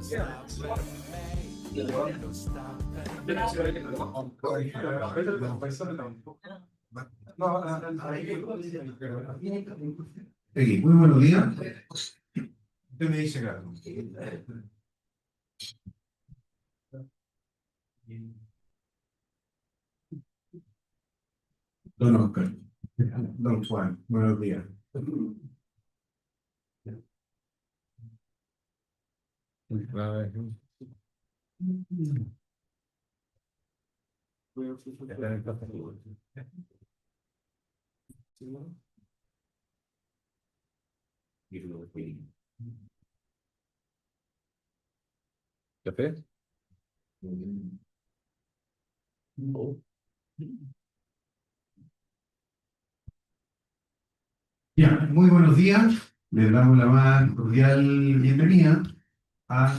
Muy buenos días. Usted me dice, Carlos. Don Oscar. Don Juan, buenos días. ¿Café? Ya, muy buenos días. Les damos la más cordial bienvenida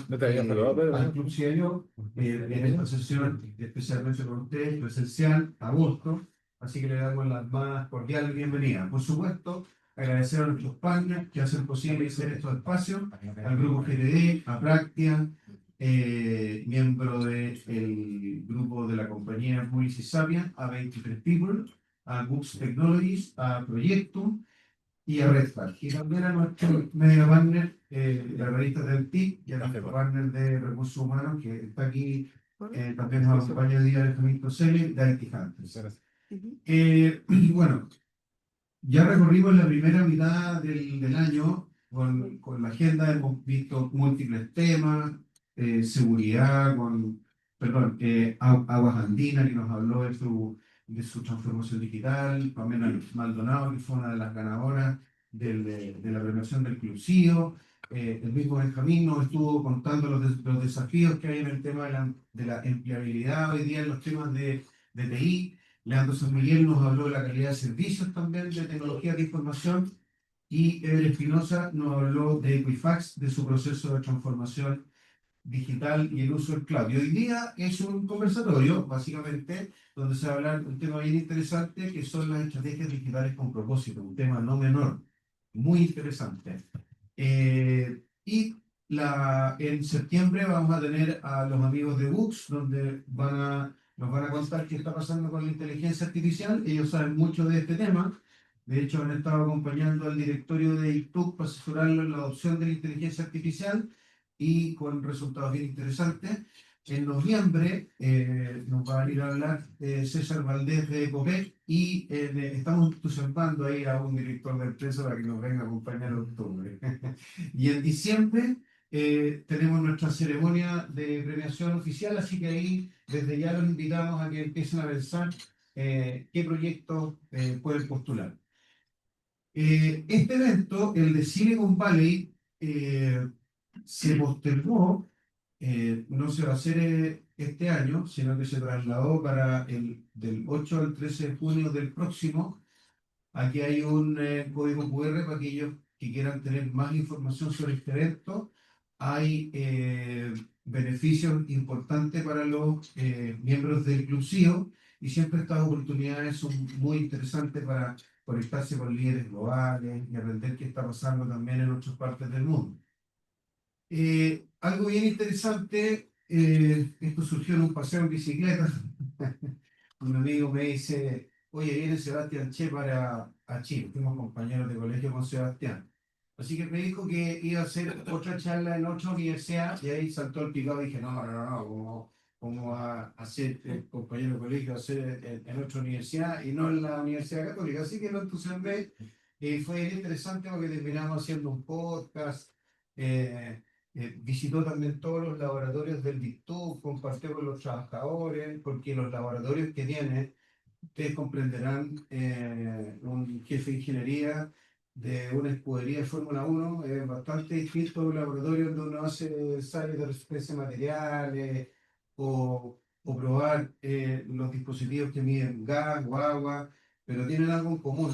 No te había saludado, Pedro, al ¿no? Club Cielo, en esta sesión especialmente con ustedes, presencial, agosto. Así que le damos la más cordial bienvenida. Por supuesto, agradecer a nuestros partners que hacen posible hacer estos espacios, al Grupo GTD, a Practia, miembro del grupo de la compañía Publicis Sapient, a 23 People, a Books Technologies, a Proyectum y a Red Flag. Y también a nuestro medio partner, la revista del TIC, y a nuestro partner de recursos humanos, que está aquí, también nos acompaña el día de Benjamín Toseli, de IT Hunters. Bueno, ya recorrimos la primera mitad del año con la agenda, hemos visto múltiples temas, seguridad, perdón, Aguas Andinas, que nos habló de su transformación digital, Pamela Maldonado, que fue una de las ganadoras de la premiación del Club CIO, el mismo Benjamín nos estuvo contando los desafíos que hay en el tema de la empleabilidad hoy día en los temas de TI. Leandro San Miguel nos habló de la calidad de servicios también, de tecnologías de información, y Ever Espinosa nos habló de Equifax, de su proceso de transformación digital y el uso del cloud. Y hoy día es un conversatorio, básicamente, donde se va a hablar de un tema bien interesante, que son las estrategias digitales con propósito, un tema no menor, muy interesante. Y en septiembre vamos a tener a los amigos de Books, donde nos van a contar qué está pasando con la inteligencia artificial. Ellos saben mucho de este tema. De hecho, han estado acompañando al directorio de ITUC para asesorarlo en la adopción de la inteligencia artificial y con resultados bien interesantes. En noviembre nos va a ir a hablar César Valdés de Ecopec y estamos entusiasmando ahí a un director de empresa para que nos venga a acompañar en octubre. Y en diciembre tenemos nuestra ceremonia de premiación oficial, así que ahí desde ya los invitamos a que empiecen a pensar qué proyectos pueden postular. Este evento, el de Silicon Valley, se postergó, no se va a hacer este año, sino que se trasladó para del 8 al 13 de junio del próximo. Aquí hay un código QR para aquellos que quieran tener más información sobre este evento. Hay beneficios importantes para los miembros del Club CIO, y siempre estas oportunidades son muy interesantes para conectarse con líderes globales y aprender qué está pasando también en otras partes del mundo. Algo bien interesante, esto surgió en un paseo en bicicleta. Un amigo me dice, oye, viene Sebastián Che a Chile, fuimos compañeros de colegio con Sebastián. Así que me dijo que iba a hacer otra charla en otra universidad, y ahí saltó el picado y dije, no, ¿cómo va a ser compañero de colegio, a hacer en otra universidad y no en la Universidad Católica? Así que lo entusiasmé, y fue interesante porque terminamos haciendo un podcast. Visitó también todos los laboratorios del DICTUC, compartió con los trabajadores, porque los laboratorios que tiene, ustedes comprenderán, un jefe de ingeniería de una escudería de Fórmula 1 es bastante distinto a un laboratorio donde uno hace ensayos de resistencia de materiales o probar los dispositivos que miden gas o agua, pero tienen algo en común: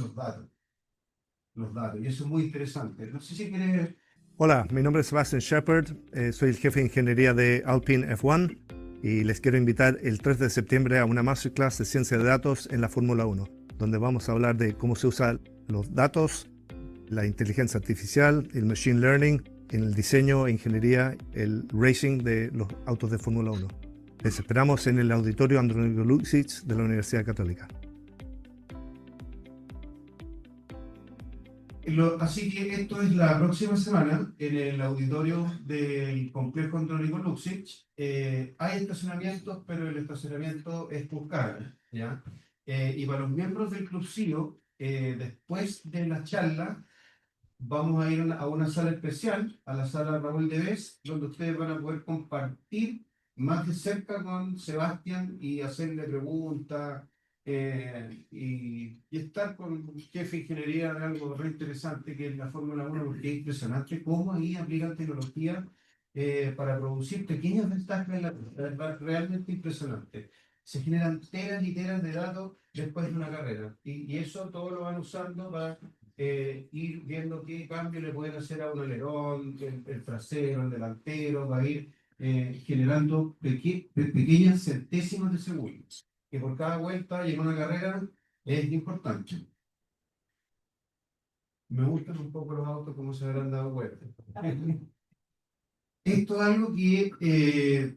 los datos, y eso es muy interesante. No sé si quieres... Hola, mi nombre es Sebastian Shepard, soy el jefe de ingeniería de Alpine F1 y les quiero invitar el 3 de septiembre a una masterclass de ciencia de datos en la Fórmula 1, donde vamos a hablar de cómo se usan los datos, la inteligencia artificial, el machine learning en el diseño e ingeniería, el racing de los autos de Fórmula 1. Les esperamos en el auditorio Andrónico Luksic de la Universidad Católica. Así que esto es la próxima semana en el auditorio del complejo Andrónico Luksic. Hay estacionamientos, pero el estacionamiento es por carga, ¿ya? Y para los miembros del Club CIO, después de la charla, vamos a ir a una sala especial, a la sala Raúl de Bes, donde ustedes van a poder compartir más de cerca con Sebastián y hacerle preguntas y estar con el jefe de ingeniería de algo re interesante que es la Fórmula 1, porque es impresionante cómo ahí aplican tecnología para producir pequeñas ventajas en la vida, realmente impresionante. Se generan teras y teras de datos después de una carrera y eso todo lo van usando para ir viendo qué cambio le pueden hacer a un alerón, el trasero, el delantero, va a ir generando pequeñas centésimas de segundo, que por cada vuelta y en una carrera es importante. Me gustan un poco los autos, como se habrán dado cuenta. Esto es algo que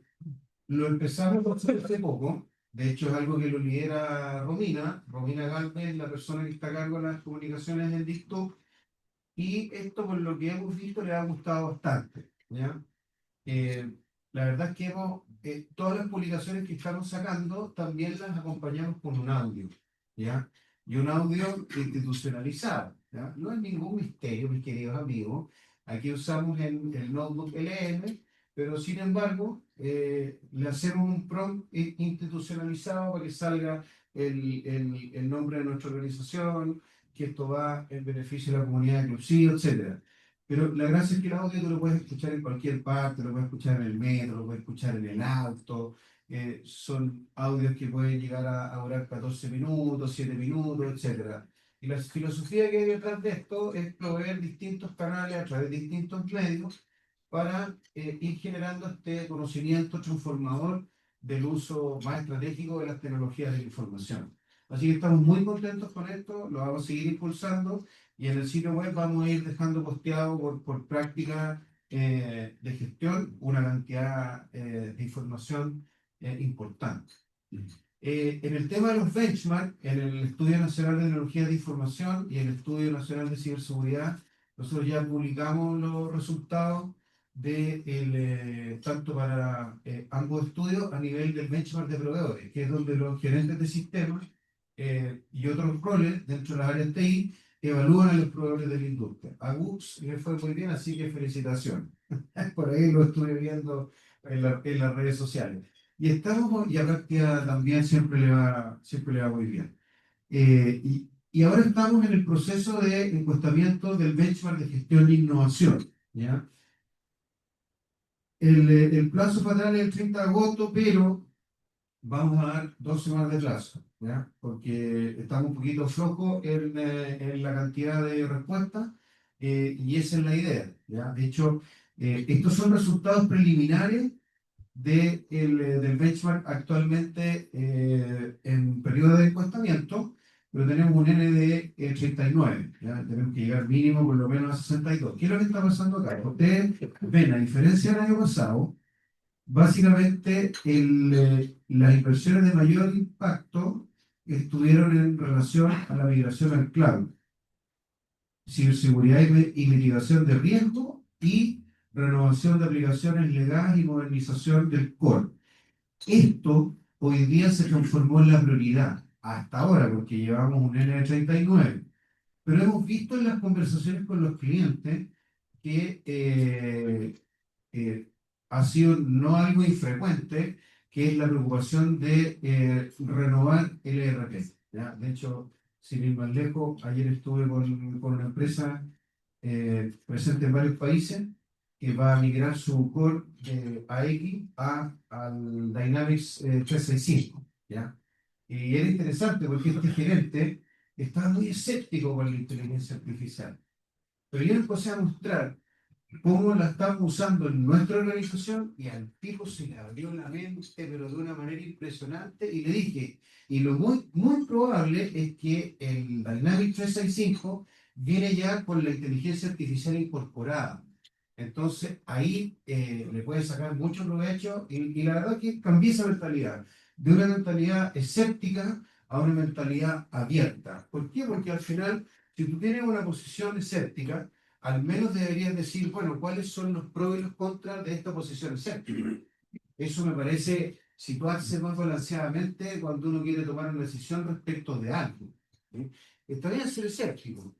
lo empezamos a hacer hace poco. De hecho, es algo que lo lidera Romina Galvez, la persona que está a cargo de las comunicaciones en Dicto. Y esto, por lo que hemos visto, le ha gustado bastante, ¿ya? La verdad es que todas las publicaciones que estamos sacando también las acompañamos con un audio, ¿ya? Y un audio institucionalizado, ¿ya? No es ningún misterio, mis queridos amigos. Aquí usamos el notebook LM, pero sin embargo, le hacemos un prompt institucionalizado para que salga el nombre de nuestra organización, que esto va en beneficio de la comunidad inclusiva, etcétera. Pero la gracia es que el audio tú lo puedes escuchar en cualquier parte, lo puedes escuchar en el metro, lo puedes escuchar en el auto. Son audios que pueden llegar a durar 14 minutos, 7 minutos, etcétera. Y la filosofía que hay detrás de esto es proveer distintos canales a través de distintos medios para ir generando este conocimiento transformador del uso más estratégico de las tecnologías de la información. Así que estamos muy contentos con esto, lo vamos a seguir impulsando y en el sitio web vamos a ir dejando posteado por práctica de gestión una cantidad de información importante. En el tema de los benchmarks, en el Estudio Nacional de Tecnología de Información y el Estudio Nacional de Ciberseguridad, nosotros ya publicamos los resultados tanto para ambos estudios a nivel del benchmark de proveedores, que es donde los gerentes de sistemas y otros roles dentro de las áreas TI evalúan a los proveedores de la industria. A Gux le fue muy bien, así que felicitaciones. Por ahí lo estuve viendo en las redes sociales. Y estamos, y a Práctica también siempre le va muy bien. Y ahora estamos en el proceso de encuestamiento del benchmark de gestión e innovación, ¿ya? El plazo fatal es el 30 de agosto, pero vamos a dar 2 semanas de plazo, ¿ya? Porque estamos un poquito flojos en la cantidad de respuestas y esa es la idea, ¿ya? De hecho, estos son resultados preliminares del benchmark actualmente en periodo de encuestamiento, pero tenemos un N de 39, ¿ya? Tenemos que llegar mínimo por lo menos a 62. ¿Qué es lo que está pasando acá? Ustedes ven, a diferencia del año pasado, básicamente las inversiones de mayor impacto estuvieron en relación a la migración al cloud, ciberseguridad y mitigación de riesgo y renovación de aplicaciones legales y modernización del core. Esto hoy día se transformó en la prioridad, hasta ahora, porque llevamos un N de 39. Pero hemos visto en las conversaciones con los clientes que ha sido no algo infrecuente, que es la preocupación de renovar el ERP, ¿ya? De hecho, sin ir más lejos, ayer estuve con una empresa presente en varios países que va a migrar su core de AX al Dynamics 365, ¿ya? Y era interesante porque este gerente estaba muy escéptico con la inteligencia artificial. Pero yo empecé a mostrar cómo la estamos usando en nuestra organización y al tipo se le abrió la mente, pero de una manera impresionante, y le dije, y lo muy probable es que el Dynamics 365 viene ya con la inteligencia artificial incorporada. Entonces, ahí le puede sacar mucho provecho y la verdad que cambié esa mentalidad, de una mentalidad escéptica a una mentalidad abierta. ¿Por qué? Porque al final, si tú tienes una posición escéptica, al menos deberías decir, bueno, ¿cuáles son los pros y los contras de esta posición escéptica? Eso me parece situarse más balanceadamente cuando uno quiere tomar una decisión respecto de algo. ¿Sí? Está bien ser escéptico,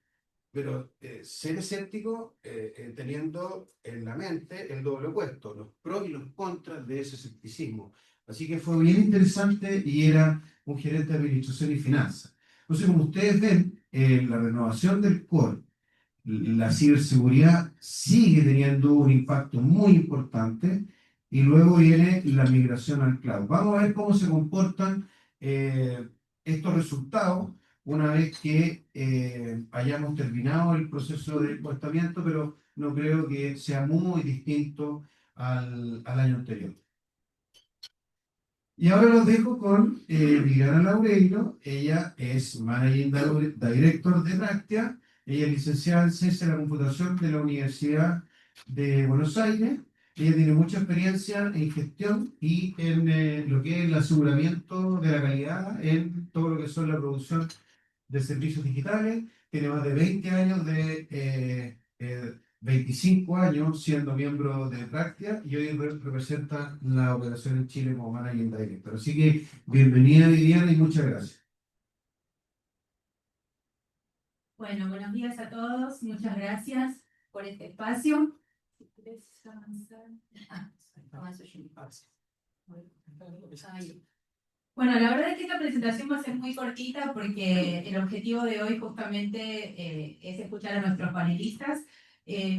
pero ser escéptico teniendo en la mente el doble opuesto, los pros y los contras de ese escepticismo. Así que fue bien interesante y era un gerente de administración y finanzas. Entonces, como ustedes ven, la renovación del core, la ciberseguridad sigue teniendo un impacto muy importante y luego viene la migración al cloud. Vamos a ver cómo se comportan estos resultados una vez que hayamos terminado el proceso de encuestamiento, pero no creo que sea muy distinto al año anterior. Y ahora los dejo con Viviana Laureiro. Ella es Managing Director de Bractia. Ella es licenciada en Ciencia de la Computación de la Universidad de Buenos Aires. Ella tiene mucha experiencia en gestión y en lo que es el aseguramiento de la calidad en todo lo que son la producción de servicios digitales. Tiene más de 20 años 25 años siendo miembro de Bractia y hoy representa la operación en Chile como Managing Director. Así que bienvenida Viviana y muchas gracias. Bueno, buenos días a todos. Muchas gracias por este espacio. Si quieres avanzar. Avanzo yo. Ahí. Bueno, la verdad es que esta presentación va a ser muy cortita porque el objetivo de hoy justamente es escuchar a nuestros panelistas,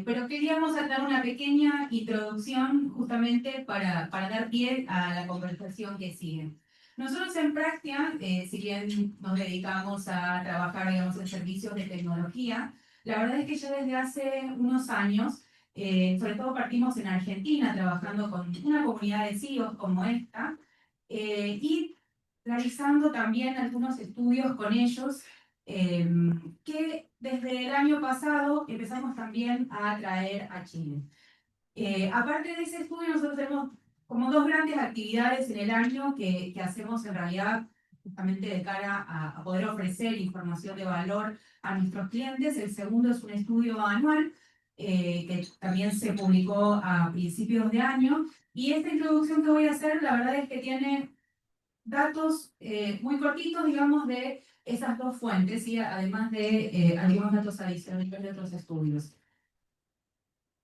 pero queríamos dar una pequeña introducción justamente para dar pie a la conversación que sigue. Nosotros en Bractia, si bien nos dedicamos a trabajar, digamos, en servicios de tecnología, la verdad es que ya desde hace unos años, sobre todo partimos en Argentina trabajando con una comunidad de CEOs como esta, y realizando también algunos estudios con ellos, que desde el año pasado empezamos también a traer a Chile. Aparte de ese estudio, nosotros tenemos como dos grandes actividades en el año que hacemos en realidad justamente de cara a poder ofrecer información de valor a nuestros clientes. El segundo es un estudio anual que también se publicó a principios de año. Y esta introducción que voy a hacer, la verdad es que tiene datos muy cortitos, digamos, de esas dos fuentes, y además de algunos datos adicionales de otros estudios.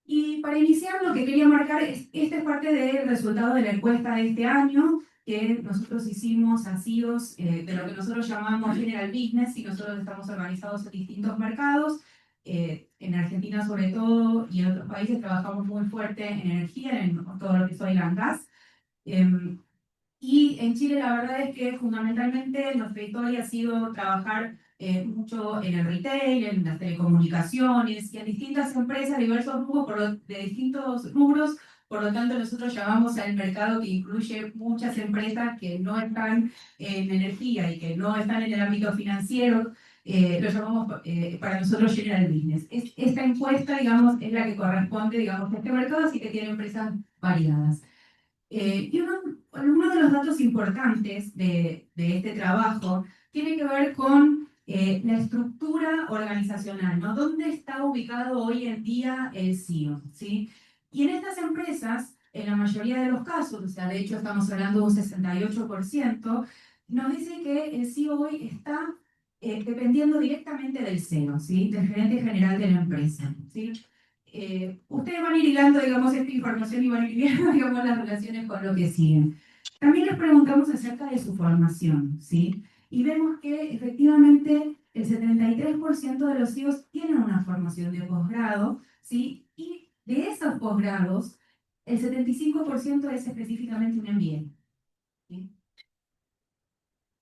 Y para iniciar, lo que quería marcar es, esta es parte del resultado de la encuesta de este año, que nosotros hicimos a CEOs de lo que nosotros llamamos General Business, y nosotros estamos organizados en distintos mercados. En Argentina sobre todo, y en otros países trabajamos muy fuerte en energía, en todo lo que es oil and gas. Y en Chile la verdad es que fundamentalmente nuestra historia ha sido trabajar mucho en el retail, en las telecomunicaciones y en distintas empresas, diversos rubros, de distintos rubros. Por lo tanto, nosotros llamamos al mercado que incluye muchas empresas que no están en energía y que no están en el ámbito financiero. Lo llamamos para nosotros General Business. Esta encuesta, digamos, es la que corresponde, digamos, a este mercado, así que tiene empresas variadas. Y uno de los datos importantes de este trabajo tiene que ver con la estructura organizacional, ¿no? ¿Dónde está ubicado hoy en día el CEO? ¿Sí? Y en estas empresas, en la mayoría de los casos, o sea, de hecho estamos hablando de un 68%, nos dice que el CEO hoy está dependiendo directamente del CEO, ¿sí? Del gerente general de la empresa, ¿sí? Ustedes van a ir hilando, digamos, esta información y van a ir viendo, digamos, las relaciones con lo que siguen. También les preguntamos acerca de su formación, ¿sí? Y vemos que efectivamente el 73% de los CEOs tienen una formación de posgrado, ¿sí? Y de esos posgrados, el 75% es específicamente un MBA, ¿sí?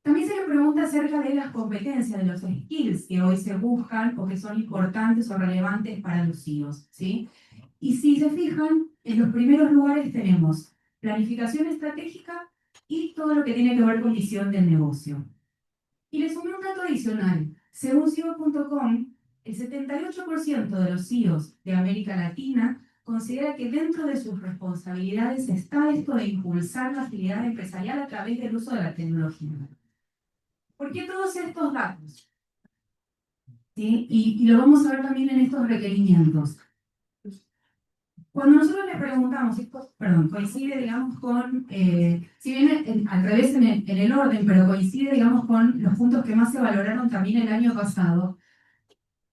También se le pregunta acerca de las competencias, de los skills que hoy se buscan o que son importantes o relevantes para los CEOs, ¿sí? Y si se fijan, en los primeros lugares tenemos planificación estratégica y todo lo que tiene que ver con visión del negocio. Y les sumé un dato adicional. Según CEO.com, el 78% de los CEOs de América Latina considera que dentro de sus responsabilidades está esto de impulsar la actividad empresarial a través del uso de la tecnología. ¿Por qué todos estos datos? ¿Sí? Y lo vamos a ver también en estos requerimientos. Cuando nosotros le preguntamos, esto, perdón, coincide, digamos, con, si bien al revés en el orden, pero coincide, digamos, con los puntos que más se valoraron también el año pasado,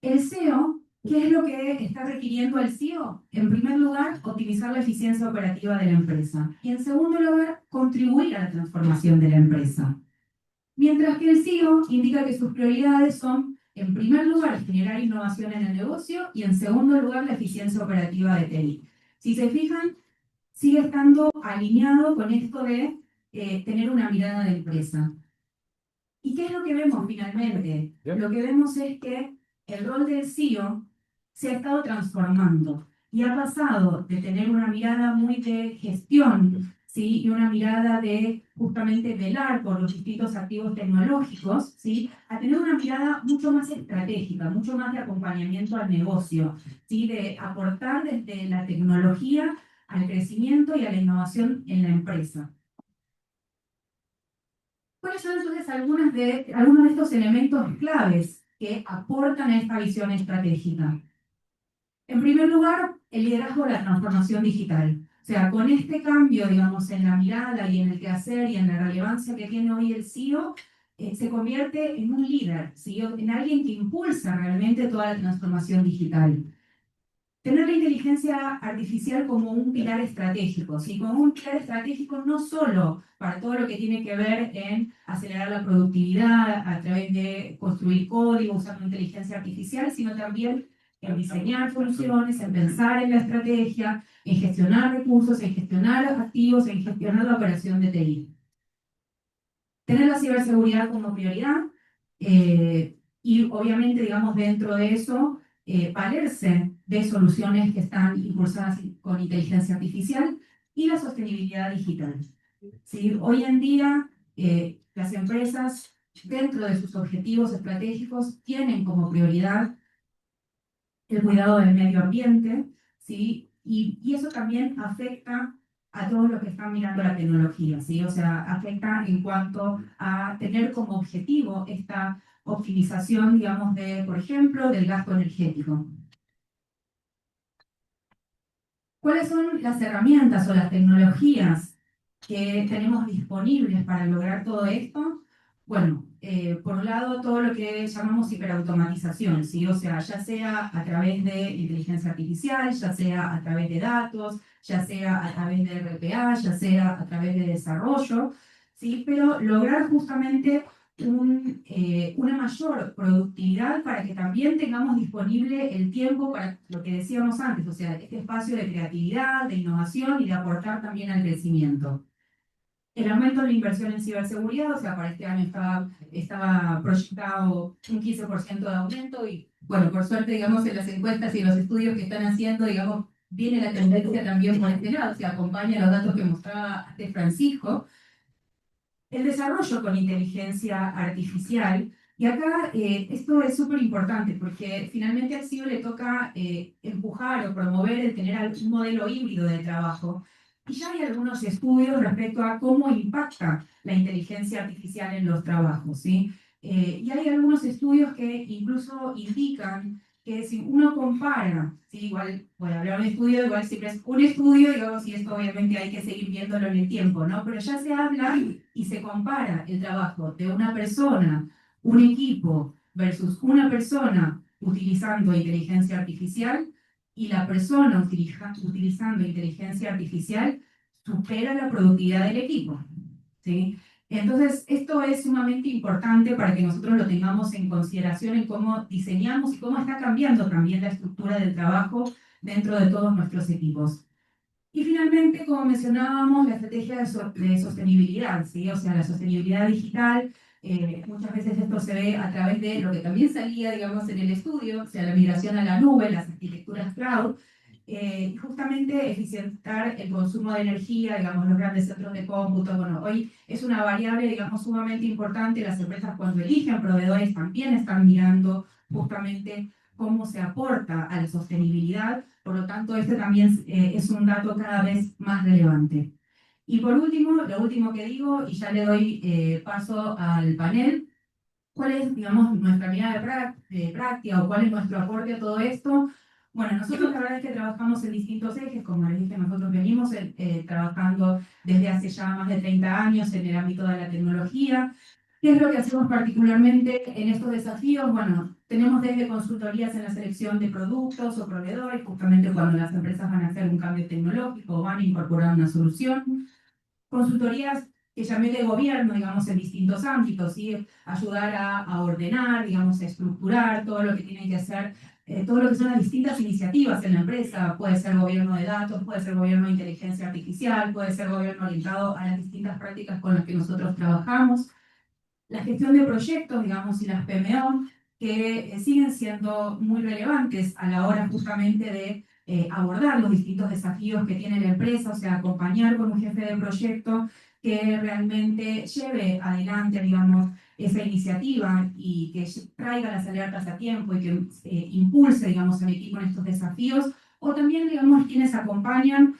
el CEO, ¿qué es lo que está requiriendo el CEO? En primer lugar, optimizar la eficiencia operativa de la empresa. Y en segundo lugar, contribuir a la transformación de la empresa. Mientras que el CEO indica que sus prioridades son, en primer lugar, generar innovación en el negocio y en segundo lugar, la eficiencia operativa de TI. Si se fijan, sigue estando alineado con esto de tener una mirada de empresa. ¿Y qué es lo que vemos finalmente? Bien. Lo que vemos es que el rol del CEO se ha estado transformando y ha pasado de tener una mirada muy de gestión, ¿sí? Y una mirada de justamente velar por los distintos activos tecnológicos, ¿sí? A tener una mirada mucho más estratégica, mucho más de acompañamiento al negocio, ¿sí? De aportar desde la tecnología al crecimiento y a la innovación en la empresa. ¿Cuáles son entonces algunos de estos elementos claves que aportan a esta visión estratégica? En primer lugar, el liderazgo de la transformación digital. O sea, con este cambio, digamos, en la mirada y en el quehacer y en la relevancia que tiene hoy el CEO, se convierte en un líder, ¿sí? En alguien que impulsa realmente toda la transformación digital. Tener la inteligencia artificial como un pilar estratégico, ¿sí? Como un pilar estratégico no solo para todo lo que tiene que ver en acelerar la productividad a través de construir código usando inteligencia artificial, sino también en diseñar soluciones, en pensar en la estrategia, en gestionar recursos, en gestionar activos, en gestionar la operación de TI. Tener la ciberseguridad como prioridad y obviamente, digamos, dentro de eso, valerse de soluciones que están impulsadas con inteligencia artificial y la sostenibilidad digital. ¿Sí? Hoy en día, las empresas, dentro de sus objetivos estratégicos, tienen como prioridad el cuidado del medio ambiente, ¿sí? Y eso también afecta a todos los que están mirando la tecnología, ¿sí? O sea, afecta en cuanto a tener como objetivo esta optimización, digamos, de, por ejemplo, del gasto energético. ¿Cuáles son las herramientas o las tecnologías que tenemos disponibles para lograr todo esto? Bueno, por un lado, todo lo que llamamos hiperautomatización, ¿sí? O sea, ya sea a través de inteligencia artificial, ya sea a través de datos, ya sea a través de RPA, ya sea a través de desarrollo, ¿sí? Pero lograr justamente una mayor productividad para que también tengamos disponible el tiempo para lo que decíamos antes, o sea, este espacio de creatividad, de innovación y de aportar también al crecimiento. El aumento de la inversión en ciberseguridad, o sea, para este año estaba proyectado un 15% de aumento y, bueno, por suerte, digamos, en las encuestas y en los estudios que están haciendo, digamos, viene la tendencia también por este lado, o sea, acompaña los datos que mostraba antes Francisco. El desarrollo con inteligencia artificial, y acá esto es súper importante porque finalmente al CEO le toca empujar o promover el tener un modelo híbrido de trabajo. Y ya hay algunos estudios respecto a cómo impacta la inteligencia artificial en los trabajos, ¿sí? Y hay algunos estudios que incluso indican que si uno compara, ¿sí? Igual, bueno, hablar de un estudio, igual siempre es un estudio, digamos, y esto obviamente hay que seguir viéndolo en el tiempo, ¿no? Pero ya se habla y se compara el trabajo de una persona, un equipo, versus una persona utilizando inteligencia artificial, y la persona utilizando inteligencia artificial supera la productividad del equipo, ¿sí? Entonces, esto es sumamente importante para que nosotros lo tengamos en consideración en cómo diseñamos y cómo está cambiando también la estructura del trabajo dentro de todos nuestros equipos. Y finalmente, como mencionábamos, la estrategia de sostenibilidad, ¿sí? O sea, la sostenibilidad digital, muchas veces esto se ve a través de lo que también salía, digamos, en el estudio, o sea, la migración a la nube, las arquitecturas cloud, justamente eficientar el consumo de energía, digamos, los grandes centros de cómputo. Bueno, hoy es una variable, digamos, sumamente importante. Las empresas cuando eligen proveedores también están mirando justamente cómo se aporta a la sostenibilidad. Por lo tanto, este también es un dato cada vez más relevante. Y por último, lo último que digo, y ya le doy paso al panel, ¿cuál es, digamos, nuestra mirada de práctica o cuál es nuestro aporte a todo esto? Bueno, nosotros la verdad es que trabajamos en distintos ejes, como les dije, nosotros venimos trabajando desde hace ya más de 30 años en el ámbito de la tecnología. ¿Qué es lo que hacemos particularmente en estos desafíos? Bueno, tenemos desde consultorías en la selección de productos o proveedores, justamente cuando las empresas van a hacer un cambio tecnológico o van a incorporar una solución. Consultorías que llamé de gobierno, digamos, en distintos ámbitos, ¿sí? Ayudar a ordenar, digamos, a estructurar todo lo que tienen que hacer, todo lo que son las distintas iniciativas en la empresa. Puede ser gobierno de datos, puede ser gobierno de inteligencia artificial, puede ser gobierno orientado a las distintas prácticas con las que nosotros trabajamos. La gestión de proyectos, digamos, y las PMO, que siguen siendo muy relevantes a la hora justamente de abordar los distintos desafíos que tiene la empresa, o sea, acompañar con un jefe de proyecto que realmente lleve adelante, digamos, esa iniciativa y que traiga las alertas a tiempo y que impulse, digamos, al equipo en estos desafíos, o también, digamos, quienes acompañan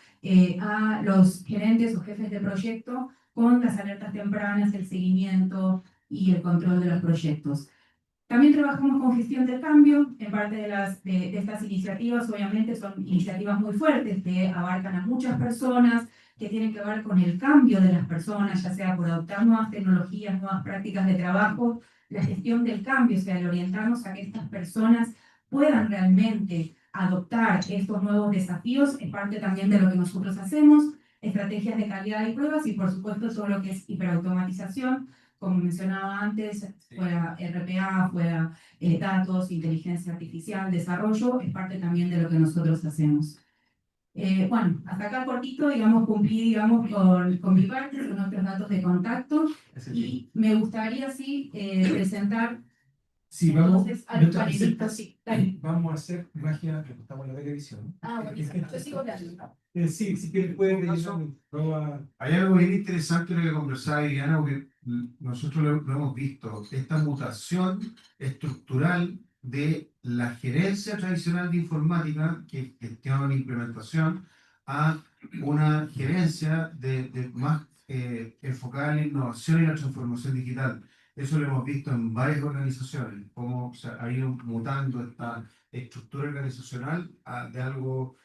a los gerentes o jefes de proyecto con las alertas tempranas, el seguimiento y el control de los proyectos. También trabajamos con gestión del cambio. En parte de estas iniciativas, obviamente, son iniciativas muy fuertes que abarcan a muchas personas, que tienen que ver con el cambio de las personas, ya sea por adoptar nuevas tecnologías, nuevas prácticas de trabajo, la gestión del cambio, o sea, el orientarnos a que estas personas puedan realmente adoptar estos nuevos desafíos, es parte también de lo que nosotros hacemos, estrategias de calidad y pruebas, y por supuesto todo lo que es hiperautomatización, como mencionaba antes, fuera RPA, fuera datos, inteligencia artificial, desarrollo, es parte también de lo que nosotros hacemos. Bueno, hasta acá cortito, digamos, cumplí, digamos, con mi parte, con otros datos de contacto, y me gustaría, sí, presentar Sí, vamos, entonces a los mientras panelistas. presentas, Sí, dale. vamos a hacer magia, que estamos en la televisión. Ah, buenísimo, yo sigo hablando. Sí, si quieres puedes rellenar prueba. Hay algo bien interesante en lo que conversaba Viviana, porque nosotros lo hemos visto, esta mutación estructural de la gerencia tradicional de informática, que es gestión e implementación, a una gerencia de más enfocada en la innovación y la transformación digital. Eso lo hemos visto en varias organizaciones, cómo se ha ido mutando esta estructura organizacional de algo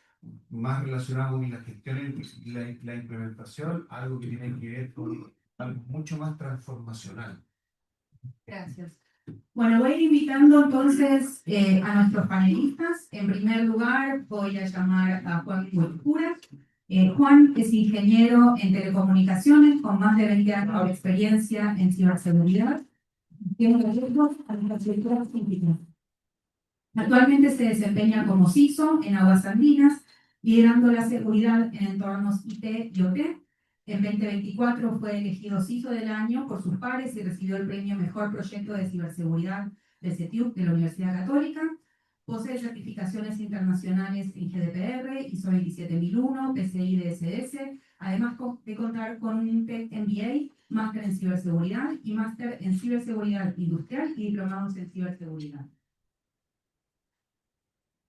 más relacionado con la gestión y la implementación, algo que tiene que ver con algo mucho más transformacional. Gracias. Bueno, voy a ir invitando entonces a nuestros panelistas. En primer lugar, voy a llamar a Juan Huercura. Juan es ingeniero en telecomunicaciones con más de 20 años de experiencia en ciberseguridad. Tiene proyectos a las infraestructuras críticas. Actualmente se desempeña como CISO en Aguas Andinas, liderando la seguridad en entornos IT y OT. En 2024 fue elegido CISO del año por sus pares y recibió el premio Mejor Proyecto de Ciberseguridad de CETIUC de la Universidad Católica. Posee certificaciones internacionales en GDPR, ISO 27001, PCI DSS, además de contar con un Tech MBA, máster en ciberseguridad y máster en ciberseguridad industrial y diplomados en ciberseguridad.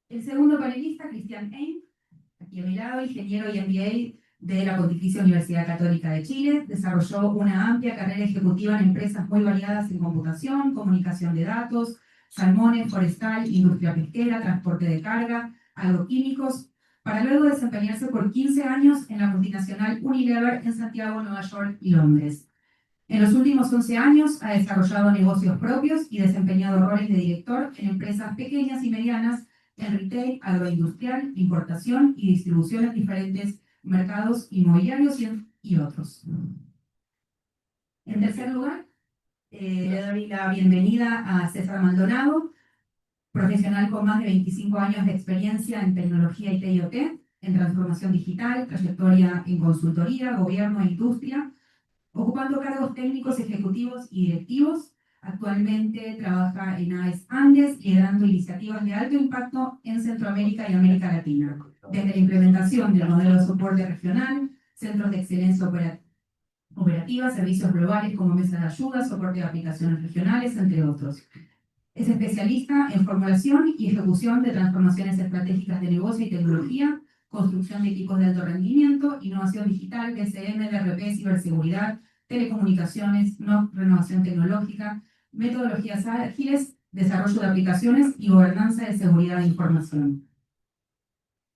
El segundo panelista, Cristian Hein, aquí a mi lado, ingeniero y MBA de la Pontificia Universidad Católica de Chile, desarrolló una amplia carrera ejecutiva en empresas muy variadas en computación, comunicación de datos, salmones, forestal, industria pesquera, transporte de carga, agroquímicos, para luego desempeñarse por 15 años en la multinacional Unilever en Santiago, Nueva York y Londres. En los últimos 11 años ha desarrollado negocios propios y desempeñado roles de director en empresas pequeñas y medianas en retail, agroindustrial, importación y distribución en diferentes mercados inmobiliarios y otros. En tercer lugar, le doy la bienvenida a César Maldonado, profesional con más de 25 años de experiencia en tecnología IT y OT, en transformación digital, trayectoria en consultoría, gobierno e industria, ocupando cargos técnicos, ejecutivos y directivos. Actualmente trabaja en AES Andes, liderando iniciativas de alto impacto en Centroamérica y América Latina, desde la implementación del modelo de soporte regional, centros de excelencia operativa, servicios globales como mesa de ayuda, soporte de aplicaciones regionales, entre otros. Es especialista en formulación y ejecución de transformaciones estratégicas de negocio y tecnología, construcción de equipos de alto rendimiento, innovación digital, BCM, DRP, ciberseguridad, telecomunicaciones, renovación tecnológica, metodologías ágiles, desarrollo de aplicaciones y gobernanza de seguridad de información.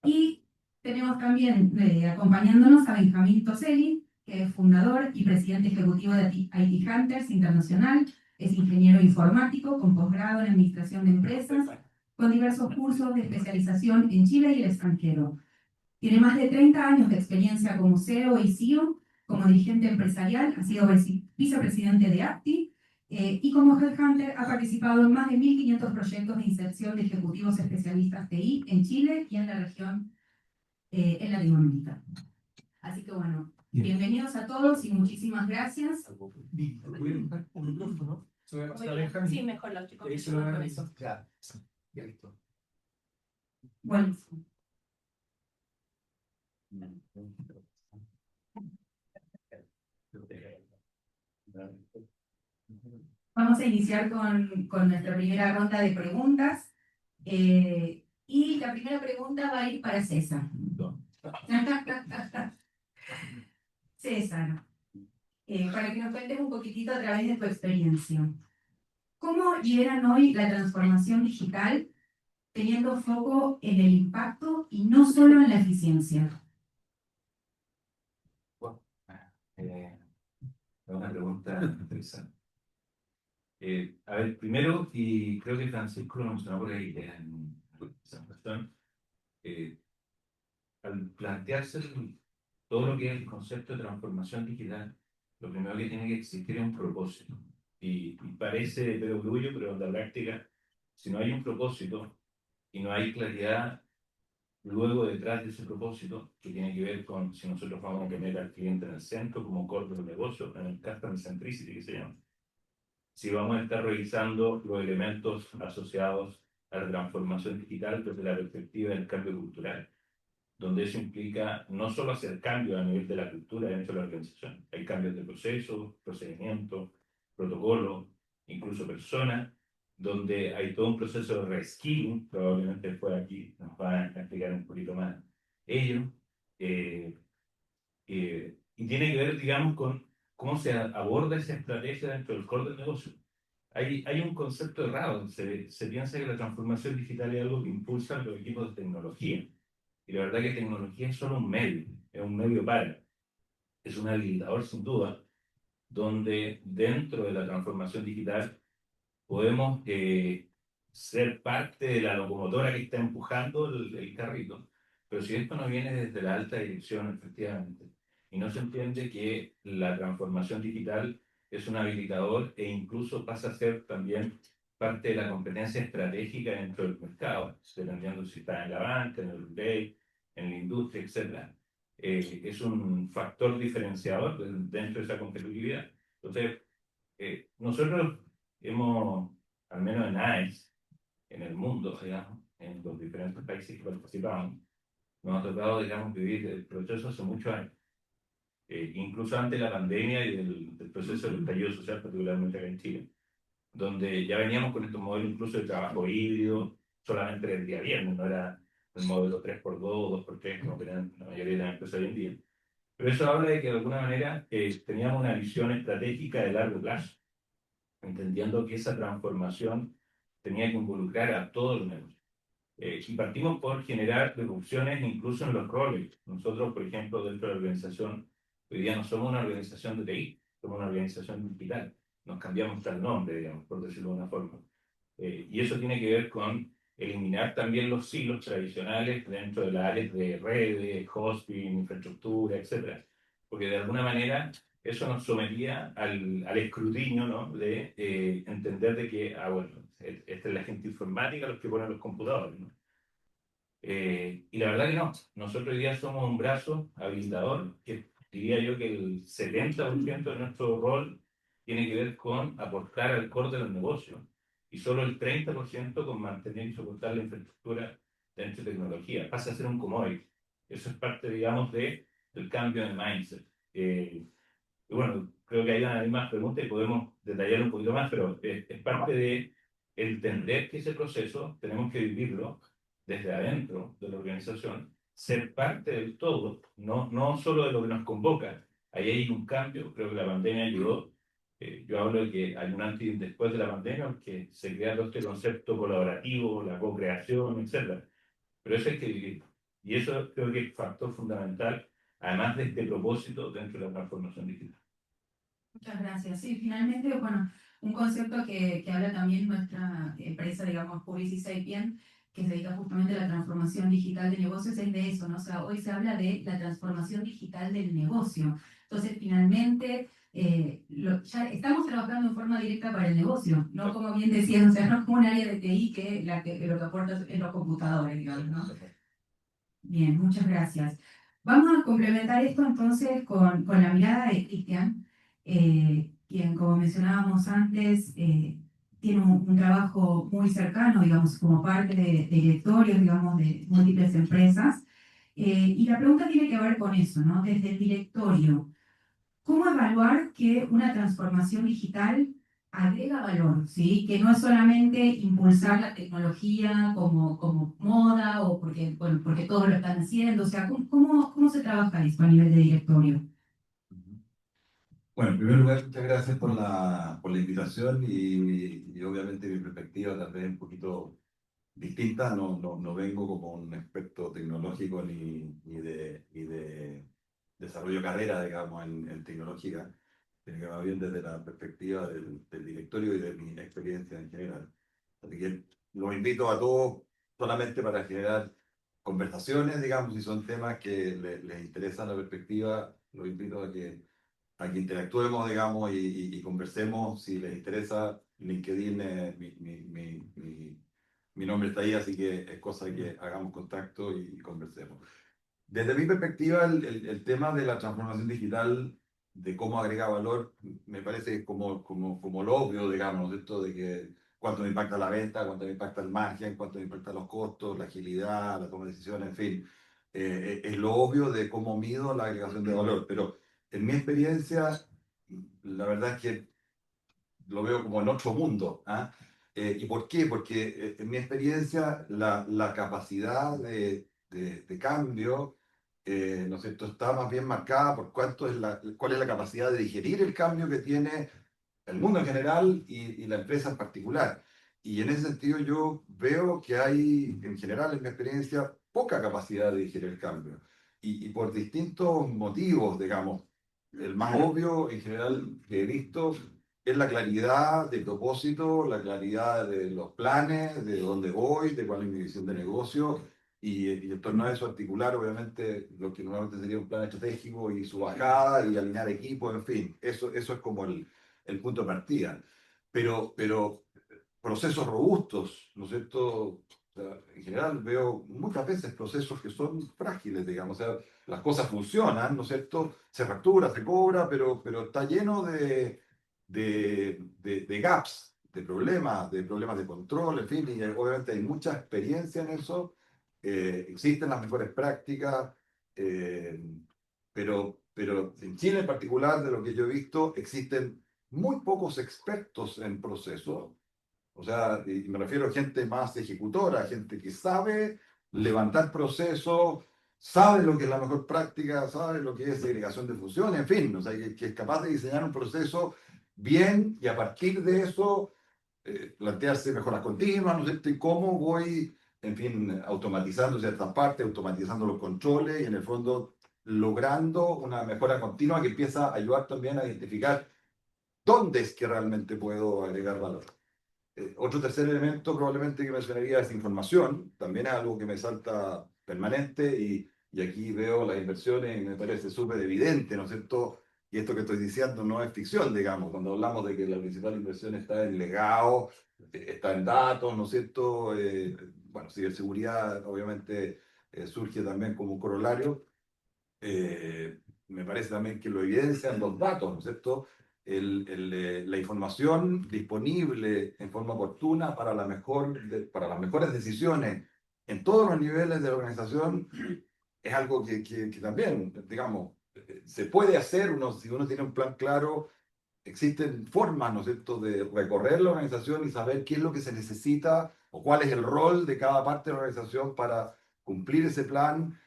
Y tenemos también acompañándonos a Benjamín Toselli, que es fundador y presidente ejecutivo de IT Hunters Internacional. Es ingeniero informático con posgrado en administración de empresas, con diversos cursos de especialización en Chile y el extranjero. Tiene más de 30 años de experiencia como CEO y CEO, como dirigente empresarial, ha sido vicepresidente de APTI, y como headhunter ha participado en más de 1.500 proyectos de inserción de ejecutivos especialistas TI en Chile y en la región, en Latinoamérica. Así que bueno, bienvenidos a todos y muchísimas gracias. ¿Voy a buscar un micrófono? Se lo voy a pasar a Benjamín. Sí, mejor lo chicos. Ahí se lo voy a dar. Ya, ya listo. Buenísimo. Vamos a iniciar con nuestra primera ronda de preguntas. Y la primera pregunta va a ir para César. César, para que nos cuentes un poquitito a través de tu experiencia. ¿Cómo lideran hoy la transformación digital teniendo foco en el impacto y no solo en la eficiencia? Es una pregunta interesante. A ver, primero, y creo que Francisco lo mencionó por ahí en esa cuestión, al plantearse todo lo que es el concepto de transformación digital, lo primero que tiene que existir es un propósito. Y parece de perogrullo, pero en la práctica, si no hay un propósito y no hay claridad luego detrás de ese propósito, que tiene que ver con si nosotros vamos a tener al cliente en el centro como core del negocio, en el customer centricity que se llama, si vamos a estar revisando los elementos asociados a la transformación digital desde la perspectiva del cambio cultural, donde eso implica no solo hacer cambios a nivel de la cultura dentro de la organización, hay cambios de procesos, procedimientos, protocolos, incluso personas, donde hay todo un proceso de reskilling, probablemente después aquí nos van a explicar un poquito más ello, y tiene que ver, digamos, con cómo se aborda esa estrategia dentro del core del negocio. Hay un concepto errado, se piensa que la transformación digital es algo que impulsa los equipos de tecnología, y la verdad que tecnología es solo un medio, es un medio para, es un habilitador sin duda, donde dentro de la transformación digital podemos ser parte de la locomotora que está empujando el carrito, pero si esto no viene desde la alta dirección, efectivamente, y no se entiende que la transformación digital es un habilitador e incluso pasa a ser también parte de la competencia estratégica dentro del mercado, dependiendo si está en la banca, en el retail, en la industria, etc. Es un factor diferenciador dentro de esa competitividad. Entonces, nosotros hemos, al menos en AES, en el mundo, digamos, en los diferentes países que participamos, nos ha tocado, digamos, vivir el proceso hace muchos años. Incluso antes de la pandemia y del proceso del estallido social, particularmente acá en Chile, donde ya veníamos con estos modelos incluso de trabajo híbrido, solamente el día viernes, no era el modelo 3x2, 2x3, como tenían la mayoría de las empresas hoy en día. Pero eso habla de que de alguna manera teníamos una visión estratégica de largo plazo, entendiendo que esa transformación tenía que involucrar a todos los negocios. Y partimos por generar reducciones incluso en los roles. Nosotros, por ejemplo, dentro de la organización, hoy día no somos una organización de TI, somos una organización digital. Nos cambiamos hasta el nombre, digamos, por decirlo de una forma. Y eso tiene que ver con eliminar también los silos tradicionales dentro de las áreas de redes, hosting, infraestructura, etc. Porque de alguna manera eso nos sometía al escrutinio, ¿no? De entender de que, bueno, esta es la gente informática los que ponen los computadores, ¿no? Y la verdad que no, nosotros hoy día somos un brazo habilitador, que diría yo que el 70% de nuestro rol tiene que ver con aportar al core del negocio y solo el 30% con mantener y soportar la infraestructura dentro de tecnología. Pasa a ser un commodity. Eso es parte, digamos, del cambio de mindset. Y bueno, creo que hay más preguntas y podemos detallar un poquito más, pero es parte de entender que ese proceso tenemos que vivirlo desde adentro de la organización, ser parte del todo, no solo de lo que nos convoca. Ahí hay un cambio, creo que la pandemia ayudó. Yo hablo de que hay un antes y un después de la pandemia, porque se crea todo este concepto colaborativo, la co-creación, etc. Pero eso hay que vivirlo. Y eso creo que es factor fundamental, además de este propósito dentro de la transformación digital. Muchas gracias. Sí, finalmente, bueno, un concepto que habla también nuestra empresa, digamos, Publicis Sapient, que se dedica justamente a la transformación digital de negocios, es de eso, ¿no? O sea, hoy se habla de la transformación digital del negocio. Entonces, finalmente, ya estamos trabajando en forma directa para el negocio, no como bien decías, o sea, no como un área de TI que lo que aporta es los computadores, digamos, ¿no? Bien, muchas gracias. Vamos a complementar esto entonces con la mirada de Cristian, quien, como mencionábamos antes, tiene un trabajo muy cercano, digamos, como parte de directorios, digamos, de múltiples empresas. Y la pregunta tiene que ver con eso, ¿no? Desde el directorio, ¿cómo evaluar que una transformación digital agrega valor? ¿Sí? Que no es solamente impulsar la tecnología como moda o porque, bueno, porque todos lo están haciendo. O sea, ¿cómo se trabaja esto a nivel de directorio? Bueno, en primer lugar, muchas gracias por la invitación y obviamente mi perspectiva tal vez un poquito distinta. No vengo como un experto tecnológico ni de desarrollo de carrera, digamos, en tecnológica, sino que más bien desde la perspectiva del directorio y de mi experiencia en general. Así que los invito a todos solamente para generar conversaciones, digamos, si son temas que les interesa la perspectiva, los invito a que interactuemos, digamos, y conversemos. Si les interesa, LinkedIn, mi nombre está ahí, así que es cosa de que hagamos contacto y conversemos. Desde mi perspectiva, el tema de la transformación digital, de cómo agrega valor, me parece como lo obvio, digamos, esto de que cuánto me impacta la venta, cuánto me impacta el margen, cuánto me impacta los costos, la agilidad, la toma de decisiones, en fin. Es lo obvio de cómo mido la agregación de valor, pero en mi experiencia, la verdad es que lo veo como en otro mundo. ¿Ah? ¿Y por qué? Porque en mi experiencia la capacidad de cambio, ¿no es cierto?, está más bien marcada por cuál es la capacidad de digerir el cambio que tiene el mundo en general y la empresa en particular. Y en ese sentido yo veo que hay, en general, en mi experiencia, poca capacidad de digerir el cambio. Y por distintos motivos, digamos. El más obvio, en general, que he visto es la claridad de propósito, la claridad de los planes, de dónde voy, de cuál es mi visión de negocio, y en torno a eso articular, obviamente, lo que normalmente sería un plan estratégico y su bajada y alinear equipos, en fin, eso es como el punto de partida. Pero procesos robustos, ¿no es cierto? O sea, en general veo muchas veces procesos que son frágiles, digamos, o sea, las cosas funcionan, ¿no es cierto? Se factura, se cobra, pero está lleno de gaps, de problemas de control, en fin, y obviamente hay mucha experiencia en eso, existen las mejores prácticas, eh, pero en Chile en particular, de lo que yo he visto, existen muy pocos expertos en procesos, o sea, y me refiero a gente más ejecutora, gente que sabe levantar procesos, sabe lo que es la mejor práctica, sabe lo que es segregación de funciones, en fin, o sea, que es capaz de diseñar un proceso bien y a partir de eso plantearse mejoras continuas, ¿no es cierto? Y cómo voy, en fin, automatizando ciertas partes, automatizando los controles y en el fondo logrando una mejora continua que empieza a ayudar también a identificar dónde es que realmente puedo agregar valor. Otro tercer elemento probablemente que mencionaría es información, también es algo que me salta permanente y aquí veo las inversiones y me parece súper evidente, ¿no es cierto? Y esto que estoy diciendo no es ficción, digamos, cuando hablamos de que la principal inversión está en legado, está en datos, ¿no es cierto? Bueno, ciberseguridad obviamente surge también como un corolario. Me parece también que lo evidencian los datos, ¿no es cierto? La información disponible en forma oportuna para para las mejores decisiones en todos los niveles de la organización es algo que también, digamos, se puede hacer si uno tiene un plan claro existen formas, ¿no es cierto?, de recorrer la organización y saber qué es lo que se necesita o cuál es el rol de cada parte de la organización para cumplir ese plan,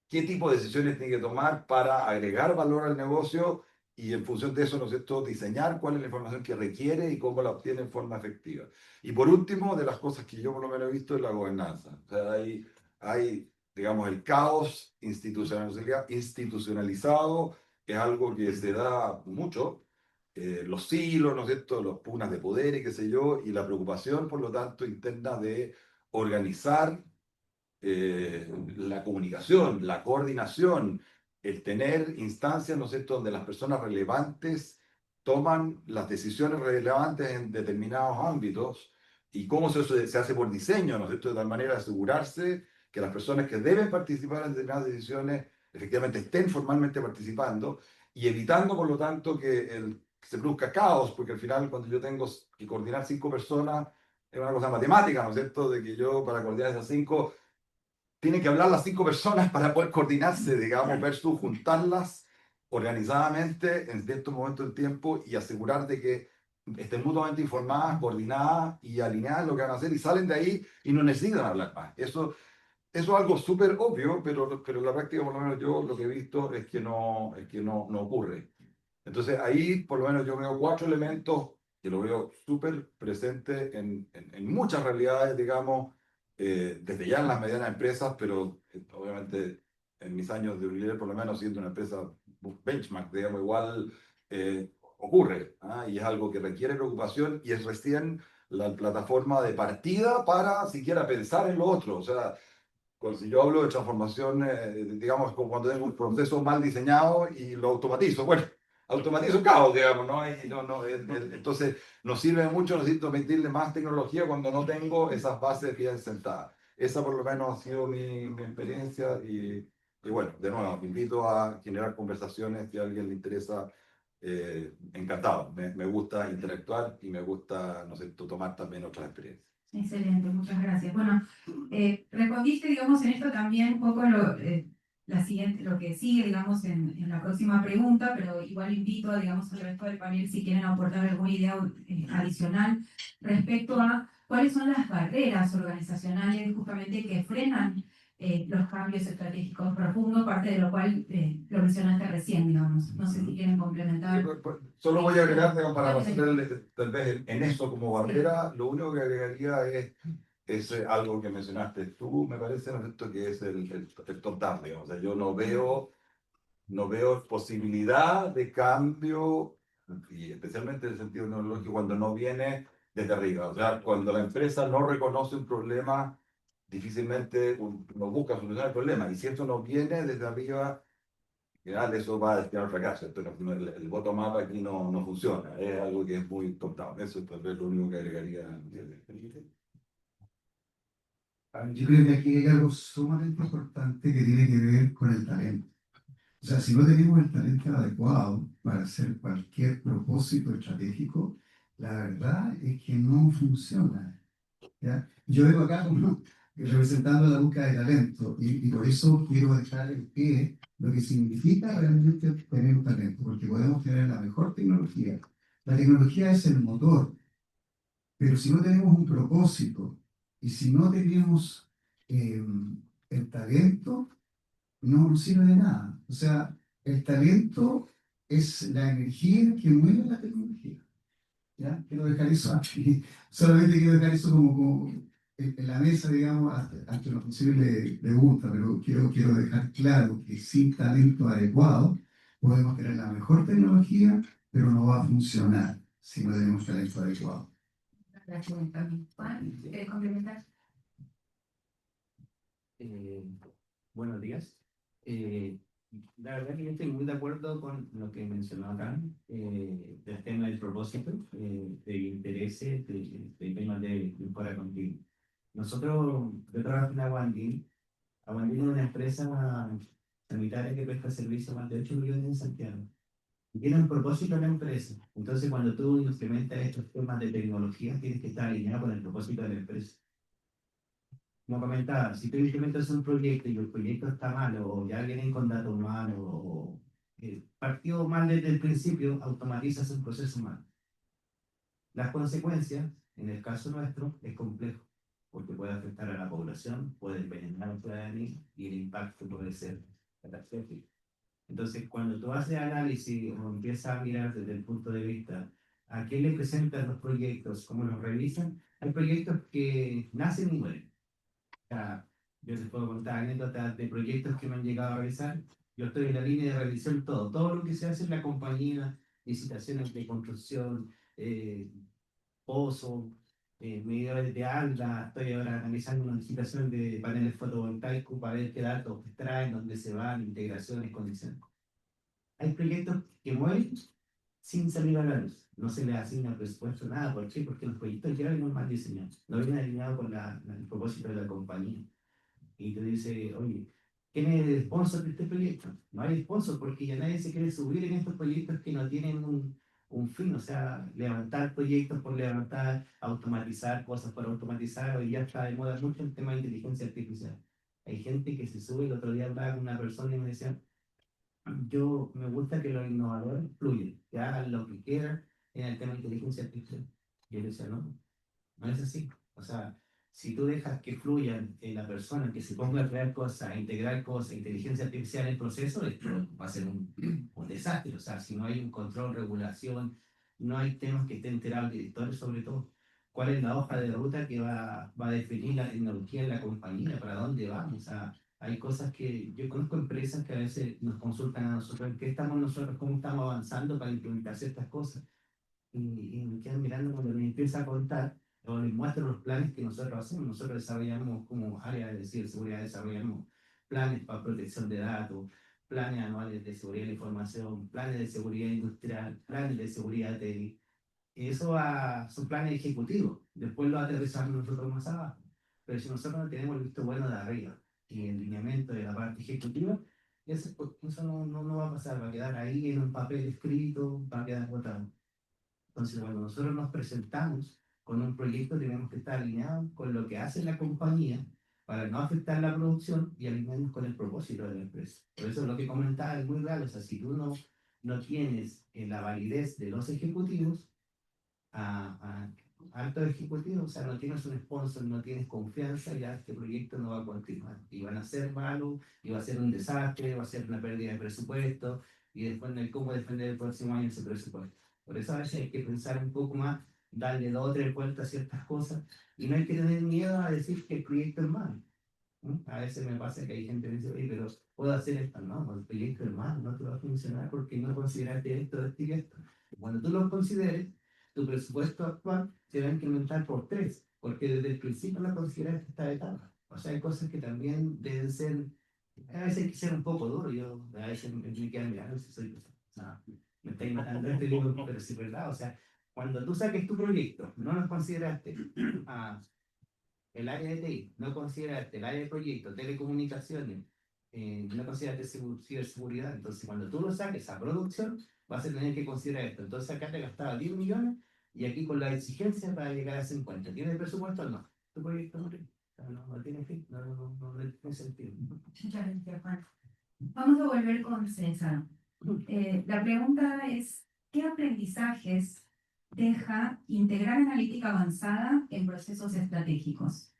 qué tipo de decisiones tiene que tomar para agregar valor al negocio y en función de eso, ¿no es cierto?, diseñar cuál es la información que requiere y cómo la obtiene en forma efectiva. Y por último, de las cosas que yo por lo menos he visto es la gobernanza. O sea, hay digamos, el caos institucionalizado, que es algo que se da mucho, los silos, ¿no es cierto?, los pugnas de poder y qué sé yo, y la preocupación, por lo tanto, interna de organizar la comunicación, la coordinación, el tener instancias, ¿no es cierto?, donde las personas relevantes toman las decisiones relevantes en determinados ámbitos y cómo se hace por diseño, ¿no es cierto?, de tal manera de asegurarse que las personas que deben participar en determinadas decisiones efectivamente estén formalmente participando y evitando, por lo tanto, que se produzca caos, porque al final cuando yo tengo que coordinar 5 personas, es una cosa matemática, ¿no es cierto?, de que yo para coordinar esas 5 tienen que hablar las 5 personas para poder coordinarse, digamos, versus juntarlas organizadamente en cierto momento del tiempo y asegurar de que estén mutuamente informadas, coordinadas y alineadas en lo que van a hacer y salen de ahí y no necesitan hablar más. Eso es algo súper obvio, pero en la práctica, por lo menos yo lo que he visto es que no ocurre. Entonces ahí, por lo menos yo veo 4 elementos que lo veo súper presentes en muchas realidades, digamos, desde ya en las medianas empresas, pero obviamente en mis años de líder, por lo menos siendo una empresa benchmark, digamos, igual ocurre, ¿ah? Y es algo que requiere preocupación y es recién la plataforma de partida para siquiera pensar en lo otro. O sea, si yo hablo de transformación, digamos, como cuando tengo un proceso mal diseñado y lo automatizo. Bueno, automatizo un caos, digamos, ¿no? Entonces, nos sirve mucho, necesito meterle más tecnología cuando no tengo esas bases bien sentadas. Esa por lo menos ha sido mi experiencia y bueno, de nuevo, te invito a generar conversaciones, si a alguien le interesa, encantado. Me gusta interactuar y me gusta, no sé, tomar también otras experiencias. Excelente, muchas gracias. Bueno, respondiste, digamos, en esto también un poco la siguiente, lo que sigue, digamos, en la próxima pregunta, pero igual invito, digamos, al resto del panel si quieren aportar alguna idea adicional respecto a cuáles son las barreras organizacionales justamente que frenan los cambios estratégicos profundos, parte de lo cual lo mencionaste recién, digamos. No sé si quieren complementar. Sí, solo voy a agregar, digamos, para hacerle tal vez en eso como barrera, lo único que agregaría es algo que mencionaste tú, me parece, ¿no es cierto?, que es el top-down, digamos. O sea, yo no veo posibilidad de cambio, y especialmente en el sentido tecnológico, cuando no viene desde arriba. O sea, cuando la empresa no reconoce un problema, difícilmente uno busca solucionar el problema. Y si esto no viene desde arriba, en general eso va a destinar al fracaso. Entonces, el bottom-up aquí no funciona. Es algo que es muy top-down. Eso es tal vez lo único que agregaría. Yo creo que aquí hay algo sumamente importante que tiene que ver con el talento. O sea, si no tenemos el talento adecuado para hacer cualquier propósito estratégico, la verdad es que no funciona, ¿ya? Yo vengo acá como representando la búsqueda de talento y por eso quiero dejar en pie lo que significa realmente tener un talento, porque podemos tener la mejor tecnología. La tecnología es el motor, pero si no tenemos un propósito y si no tenemos el talento, no nos sirve de nada. O sea, el talento es la energía que mueve la tecnología. ¿Ya? Quiero dejar eso aquí. Solamente quiero dejar eso como en la mesa, digamos, ante una posible pregunta, pero quiero dejar claro que sin talento adecuado podemos tener la mejor tecnología, pero no va a funcionar si no tenemos talento adecuado. Gracias también. Juan, ¿quieres complementar? Buenos días. La verdad que yo estoy muy de acuerdo con lo que mencionó acá, del tema del propósito, de intereses, de temas de para contigo. Nosotros, yo trabajo en Aguandín. Aguandín es una empresa sanitaria que presta servicio a más de 8 millones en Santiago. Y tiene un propósito en la empresa. Entonces, cuando tú implementas estos temas de tecnología, tienes que estar alineado con el propósito de la empresa. Como comentaba, si tú implementas un proyecto y el proyecto está malo, o ya vienen con datos malos, partió mal desde el principio, automatizas un proceso mal. Las consecuencias, en el caso nuestro, es complejo, porque puede afectar a la población, puede envenenar a la ciudadanía y el impacto puede ser catastrófico. Entonces, cuando tú haces análisis o empiezas a mirar desde el punto de vista a quién le presentan los proyectos, cómo los revisan, hay proyectos que nacen y mueren. O sea, yo les puedo contar anécdotas de proyectos que me han llegado a revisar. Yo estoy en la línea de revisión todo lo que se hace en la compañía, licitaciones de construcción, pozos, medidores de alga. Estoy ahora analizando una licitación de paneles fotovoltaicos para ver qué datos extraen, dónde se van, integraciones, condiciones. Hay proyectos que mueren sin salir a la luz. No se les asigna presupuesto, nada. ¿Por qué? Porque los proyectos ya vienen mal diseñados, no vienen alineados con el propósito de la compañía. Y te dice, oye, ¿quién es el sponsor de este proyecto? No hay sponsor porque ya nadie se quiere subir en estos proyectos que no tienen un fin, o sea, levantar proyectos por levantar, automatizar cosas por automatizar. Hoy ya está de moda mucho el tema de inteligencia artificial. Hay gente que se sube, el otro día hablaba con una persona y me decía, yo me gusta que los innovadores fluyan, que hagan lo que quieran en el tema de inteligencia artificial. Y yo le decía, no, no es así. O sea, si tú dejas que fluyan la persona, que se ponga a crear cosas, a integrar cosas, inteligencia artificial en el proceso, esto va a ser un desastre. O sea, si no hay un control, regulación, no hay temas que estén enterados el director, sobre todo, cuál es la hoja de ruta que va a definir la tecnología en la compañía, para dónde vamos. O sea, hay cosas que yo conozco empresas que a veces nos consultan a nosotros, ¿qué estamos nosotros, cómo estamos avanzando para implementar ciertas cosas? Y me quedan mirando cuando me empieza a contar o les muestro los planes que nosotros hacemos. Nosotros desarrollamos como área de ciberseguridad, desarrollamos planes para protección de datos, planes anuales de seguridad de la información, planes de seguridad industrial, planes de seguridad de... Eso son planes ejecutivos, después lo aterrizamos nosotros más abajo. Pero si nosotros no tenemos el visto bueno de arriba y el lineamiento de la parte ejecutiva, eso no va a pasar, va a quedar ahí en un papel escrito, va a quedar botado. Entonces, cuando nosotros nos presentamos con un proyecto, tenemos que estar alineados con lo que hace la compañía para no afectar la producción y alinearnos con el propósito de la empresa. Por eso lo que comentaba es muy real. O sea, si tú no tienes la validez de los ejecutivos, a altos ejecutivos, o sea, no tienes un sponsor, no tienes confianza, ya este proyecto no va a continuar. Y van a ser malos, y va a ser un desastre, va a ser una pérdida de presupuesto, y después no hay cómo defender el próximo año ese presupuesto. Por eso a veces hay que pensar un poco más, darle 2 o 3 vueltas a ciertas cosas, y no hay que tener miedo a decir que el proyecto es malo. A veces me pasa que hay gente que dice, oye, pero puedo hacer esto. No, el proyecto es malo, no te va a funcionar porque no consideraste esto y esto. Cuando tú lo consideres, tu presupuesto actual se va a incrementar por 3, porque desde el principio no consideraste esta etapa. O sea, hay cosas que también deben ser, a veces hay que ser un poco duro. Yo a veces me quedan mirando si soy, o sea, me estáis matando este libro, pero sí es verdad. O sea, cuando tú saques tu proyecto, no lo consideraste el área de TI, no consideraste el área de proyecto, telecomunicaciones, no consideraste ciberseguridad. Entonces, cuando tú lo saques a producción, vas a tener que considerar esto. Entonces, acá te gastaba 10 millones y aquí con la exigencia para llegar a 50. ¿Tienes presupuesto o no? Tu proyecto no tiene fin, no tiene sentido. Muchas gracias, Juan. Vamos a volver con César. La pregunta es, ¿qué aprendizajes deja integrar analítica avanzada en procesos estratégicos?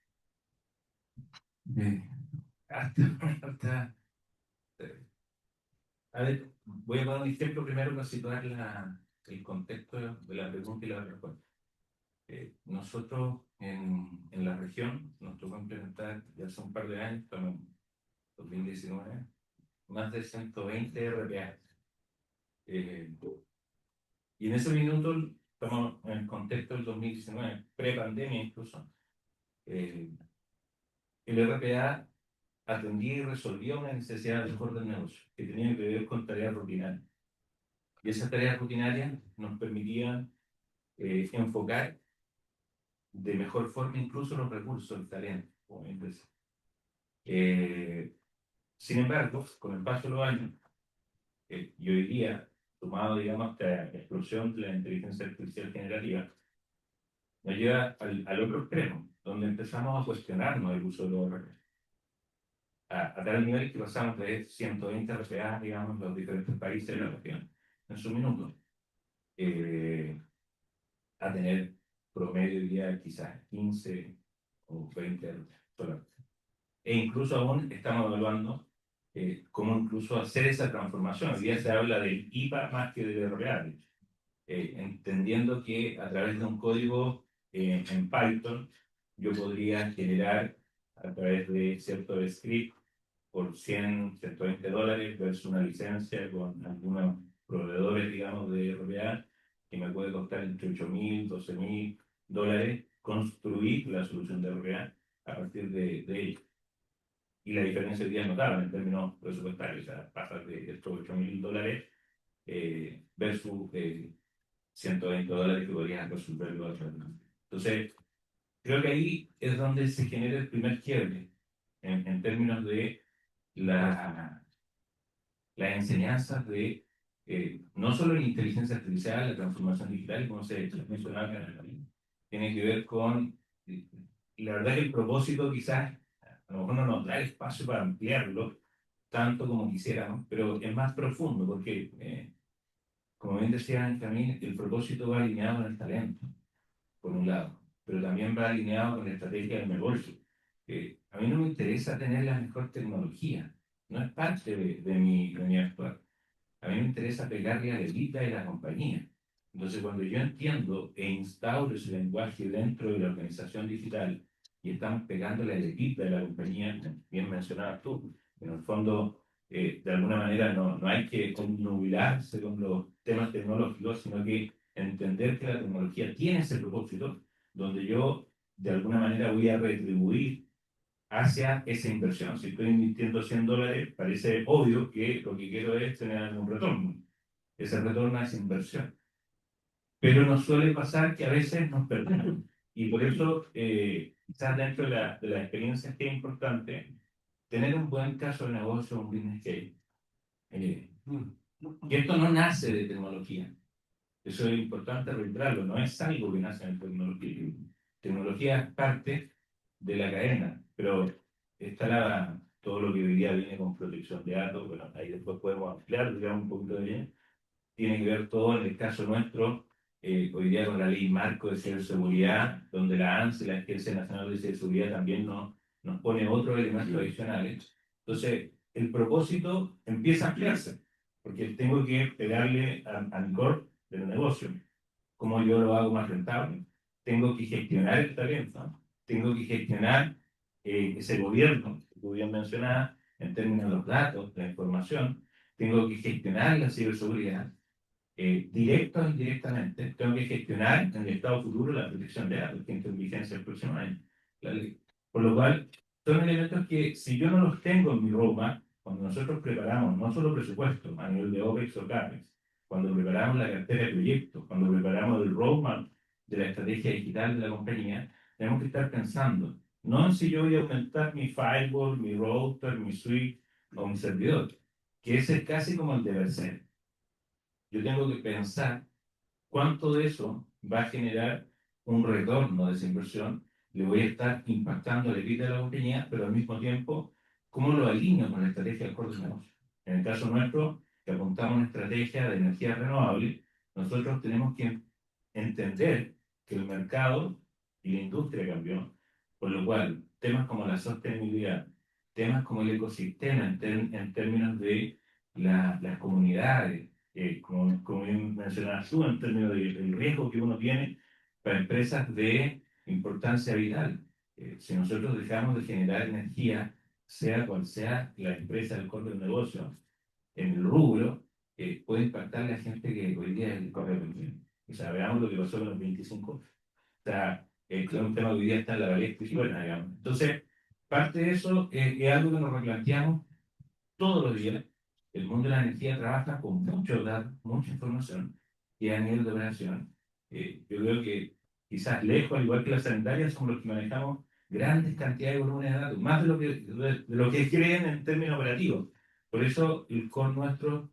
A ver, voy a dar un ejemplo primero para situar el contexto de la pregunta y la respuesta. Nosotros en la región nos tocó implementar ya hace un par de años, estamos en 2019, más de 120 RPA. Y en ese minuto, estamos en el contexto del 2019, pre-pandemia incluso, el RPA atendía y resolvía una necesidad del core del negocio, que tenía que ver con tareas rutinarias. Y esas tareas rutinarias nos permitían enfocar de mejor forma incluso los recursos, el talento, como empresa. Sin embargo, con el paso de los años, y hoy día, tomado, digamos, esta explosión de la inteligencia artificial generativa, nos lleva al otro extremo, donde empezamos a cuestionarnos el uso de los RP. a tal nivel que pasamos de 120 RPA, digamos, los diferentes países de la región en su minuto, a tener promedio ya quizás 15 o 20 solamente. E incluso aún estamos evaluando cómo incluso hacer esa transformación. Hoy día se habla del IPA más que del RPA, entendiendo que a través de un código en Python yo podría generar a través de cierto script por 100, $120 versus una licencia con algunos proveedores, digamos, de RPA que me puede costar entre $8.000, $12.000 construir la solución de RPA a partir de ello. Y la diferencia hoy día es notable en términos presupuestarios, o sea, pasa de estos $8.000 versus $120 que podrían resolverlo a través de. Entonces, creo que ahí es donde se genera el primer quiebre en términos de las enseñanzas de no solo la inteligencia artificial, la transformación digital, como se mencionaba acá en el camino, tiene que ver con, y la verdad que el propósito quizás, a lo mejor no nos da espacio para ampliarlo tanto como quisiéramos, pero es más profundo porque, como bien decía Benjamín, el propósito va alineado con el talento, por un lado, pero también va alineado con la estrategia del negocio. A mí no me interesa tener la mejor tecnología, no es parte de mi actuar. A mí me interesa pegarle a la elita de la compañía. Entonces, cuando yo entiendo e instauro ese lenguaje dentro de la organización digital y estamos pegándole a la elita de la compañía, bien mencionabas tú, en el fondo, de alguna manera no hay que connubilarse con los temas tecnológicos, sino que entender que la tecnología tiene ese propósito, donde yo de alguna manera voy a retribuir hacia esa inversión. Si estoy invirtiendo $100, parece obvio que lo que quiero es tener un retorno. Ese retorno es inversión. Pero nos suele pasar que a veces nos perdemos. Y por eso, quizás dentro de la experiencia que es importante, tener un buen caso de negocio, un business case. Y esto no nace de tecnología. Eso es importante reiterarlo. No es algo que nace en tecnología. Tecnología es parte de la cadena, pero está todo lo que hoy día viene con protección de datos, bueno, ahí después podemos ampliar, digamos, un poquito de bien. Tiene que ver todo, en el caso nuestro, hoy día con la ley marco de ciberseguridad, donde la ANSE, la Agencia Nacional de Ciberseguridad, también nos pone otros elementos adicionales. Entonces, el propósito empieza a ampliarse, porque tengo que pegarle al core del negocio. ¿Cómo yo lo hago más rentable? Tengo que gestionar el talento, tengo que gestionar ese gobierno que tú bien mencionabas en términos de los datos, de la información, tengo que gestionar la ciberseguridad, directo o indirectamente, tengo que gestionar en el estado futuro la protección de datos, que entra en vigencia el próximo año, la ley. Por lo cual, son elementos que si yo no los tengo en mi roadmap, cuando nosotros preparamos no solo presupuesto a nivel de OPEX o CAPEX, cuando preparamos la cartera de proyectos, cuando preparamos el roadmap de la estrategia digital de la compañía, tenemos que estar pensando, no en si yo voy a aumentar mi firewall, mi router, mi switch o mi servidor, que ese es casi como el deber ser. Yo tengo que pensar cuánto de eso va a generar un retorno de esa inversión, le voy a estar impactando la vida de la compañía, pero al mismo tiempo, ¿cómo lo alineo con la estrategia del corto negocio? En el caso nuestro, que apuntamos a una estrategia de energía renovable, nosotros tenemos que entender que el mercado y la industria cambió, por lo cual temas como la sostenibilidad, temas como el ecosistema en términos de las comunidades, como bien mencionabas tú, en términos del riesgo que uno tiene para empresas de importancia vital. Si nosotros dejamos de generar energía, sea cual sea la empresa, el core del negocio, en el rubro, puede impactar a la gente que hoy día es el core del negocio. O sea, veamos lo que pasó con los 25. O sea, es un tema que hoy día está en la valía buena, digamos. Entonces, parte de eso es algo que nos replanteamos todos los días. El mundo de la energía trabaja con muchos datos, mucha información, y a nivel de operación, yo creo que quizás lejos, al igual que las sanitarias, somos los que manejamos grandes cantidades de volúmenes de datos, más de lo que creen en términos operativos. Por eso el core nuestro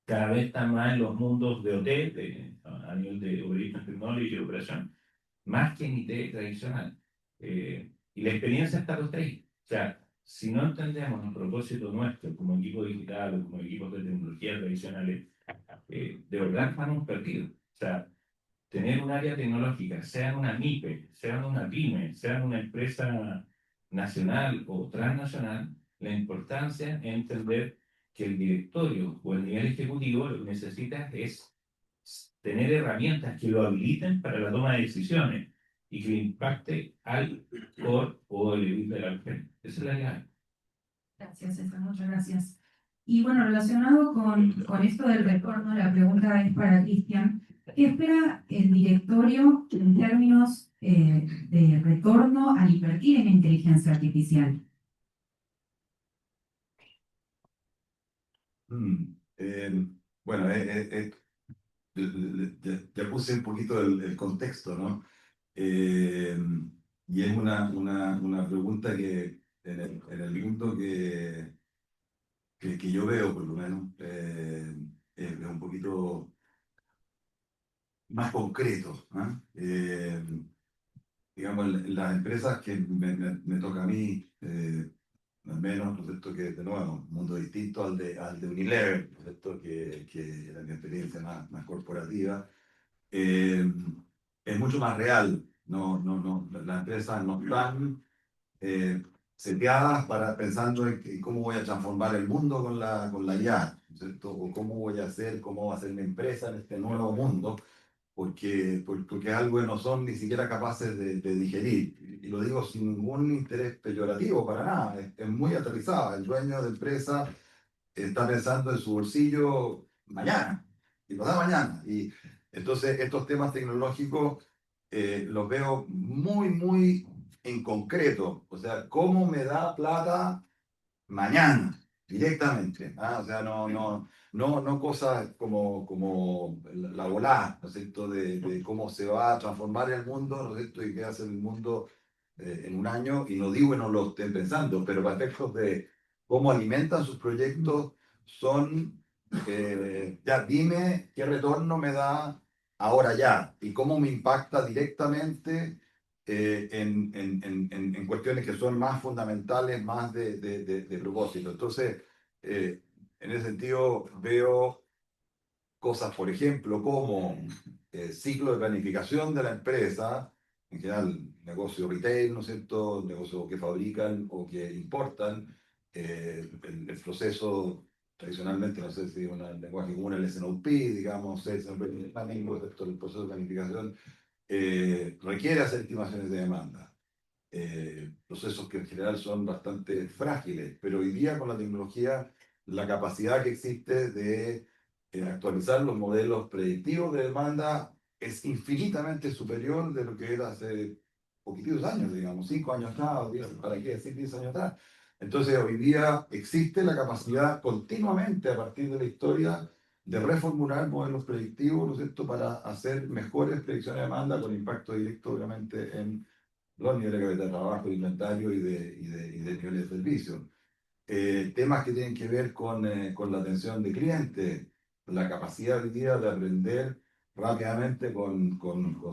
cada vez está más en los mundos de OT, a nivel de Operations Technology y operación, más que en IT tradicional. Y la experiencia está puesta ahí. O sea, si no entendemos el propósito nuestro como equipo digital o como equipos de tecnología tradicionales, de verdad estamos perdidos. O sea, tener un área tecnológica, sea en una MIPE, sea en una PYME, sea en una empresa nacional o transnacional, la importancia es entender que el directorio o el nivel ejecutivo lo que necesita es tener herramientas que lo habiliten para la toma de decisiones y que le impacte al core o el elite de la empresa. Esa es la clave. Gracias, César, muchas gracias. Y bueno, relacionado con esto del retorno, la pregunta es para Cristian. ¿Qué espera el directorio en términos de retorno al invertir en inteligencia artificial? Bueno, ya puse un poquito el contexto, ¿no? Eh, y es una pregunta que en el mundo que yo veo, por lo menos, es un poquito más concreto, ¿ah? Digamos, las empresas que me toca a mí, al menos, ¿no es cierto? Que de nuevo, un mundo distinto al de Unilever, ¿no es cierto? Que era mi experiencia más corporativa, es mucho más real. Las empresas no están eh, seteadas pensando en cómo voy a transformar el mundo con la IA, ¿no es cierto? O cómo va a ser mi empresa en este nuevo mundo, porque es algo que no son ni siquiera capaces de digerir. Y lo digo sin ningún interés peyorativo para nada, es muy aterrizada. El dueño de empresa está pensando en su bolsillo mañana y pasado mañana. Y entonces estos temas tecnológicos los veo muy en concreto. O sea, ¿cómo me da plata mañana? Directamente. ¿Ah? O sea, no cosas como la volada, ¿no es cierto? De cómo se va a transformar el mundo, ¿no es cierto? Y qué hace el mundo en un año. Y no digo que no lo estén pensando, pero para efectos de cómo alimentan sus proyectos son, ya dime qué retorno me da ahora ya y cómo me impacta directamente en cuestiones que son más fundamentales, más de propósito. Entonces, en ese sentido, veo cosas, por ejemplo, como ciclo de planificación de la empresa, en general, negocio retail, ¿no es cierto? Negocios que fabrican o que importan, el proceso tradicionalmente, no sé si es un lenguaje común, el SNOP, digamos, Sales and Planning, ¿no es cierto? El proceso de planificación requiere hacer estimaciones de demanda. Procesos que en general son bastante frágiles, pero hoy día con la tecnología, la capacidad que existe de actualizar los modelos predictivos de demanda es infinitamente superior de lo que era hace poquitos años, digamos, 5 años atrás, o 10, ¿para qué decir 10 años atrás? Entonces hoy día existe la capacidad continuamente a partir de la historia de reformular modelos predictivos, ¿no es cierto?, para hacer mejores predicciones de demanda con impacto directo, obviamente, en los niveles de trabajo, de inventario y de niveles de servicio. Temas que tienen que ver con la atención de clientes, la capacidad hoy día de aprender rápidamente con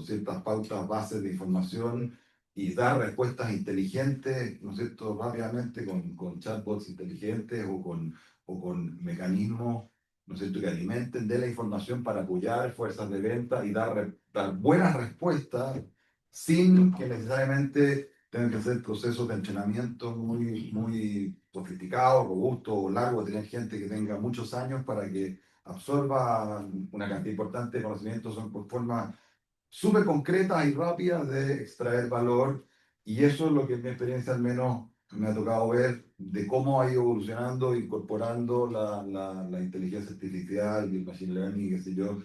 ciertas pautas, bases de información y dar respuestas inteligentes, ¿no es cierto?, rápidamente con chatbots inteligentes o con mecanismos, ¿no es cierto?, que alimenten de la información para apoyar fuerzas de venta y dar buenas respuestas sin que necesariamente tengan que ser procesos de entrenamiento muy sofisticados, robustos o largos, tener gente que tenga muchos años para que absorba una cantidad importante de conocimientos, son por formas súper concretas y rápidas de extraer valor, y eso es lo que en mi experiencia al menos me ha tocado ver de cómo ha ido evolucionando, incorporando la inteligencia artificial y el machine learning, qué sé yo,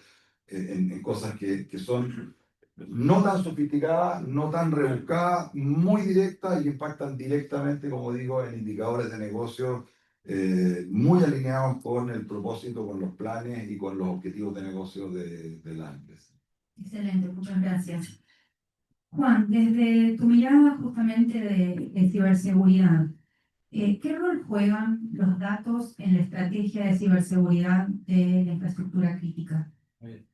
en cosas que son no tan sofisticadas, no tan rebuscadas, muy directas y impactan directamente, como digo, en indicadores de negocio muy alineados con el propósito, con los planes y con los objetivos de negocio de la empresa. Excelente, muchas gracias. Juan, desde tu mirada justamente de ciberseguridad, ¿qué rol juegan los datos en la estrategia de ciberseguridad de la infraestructura crítica?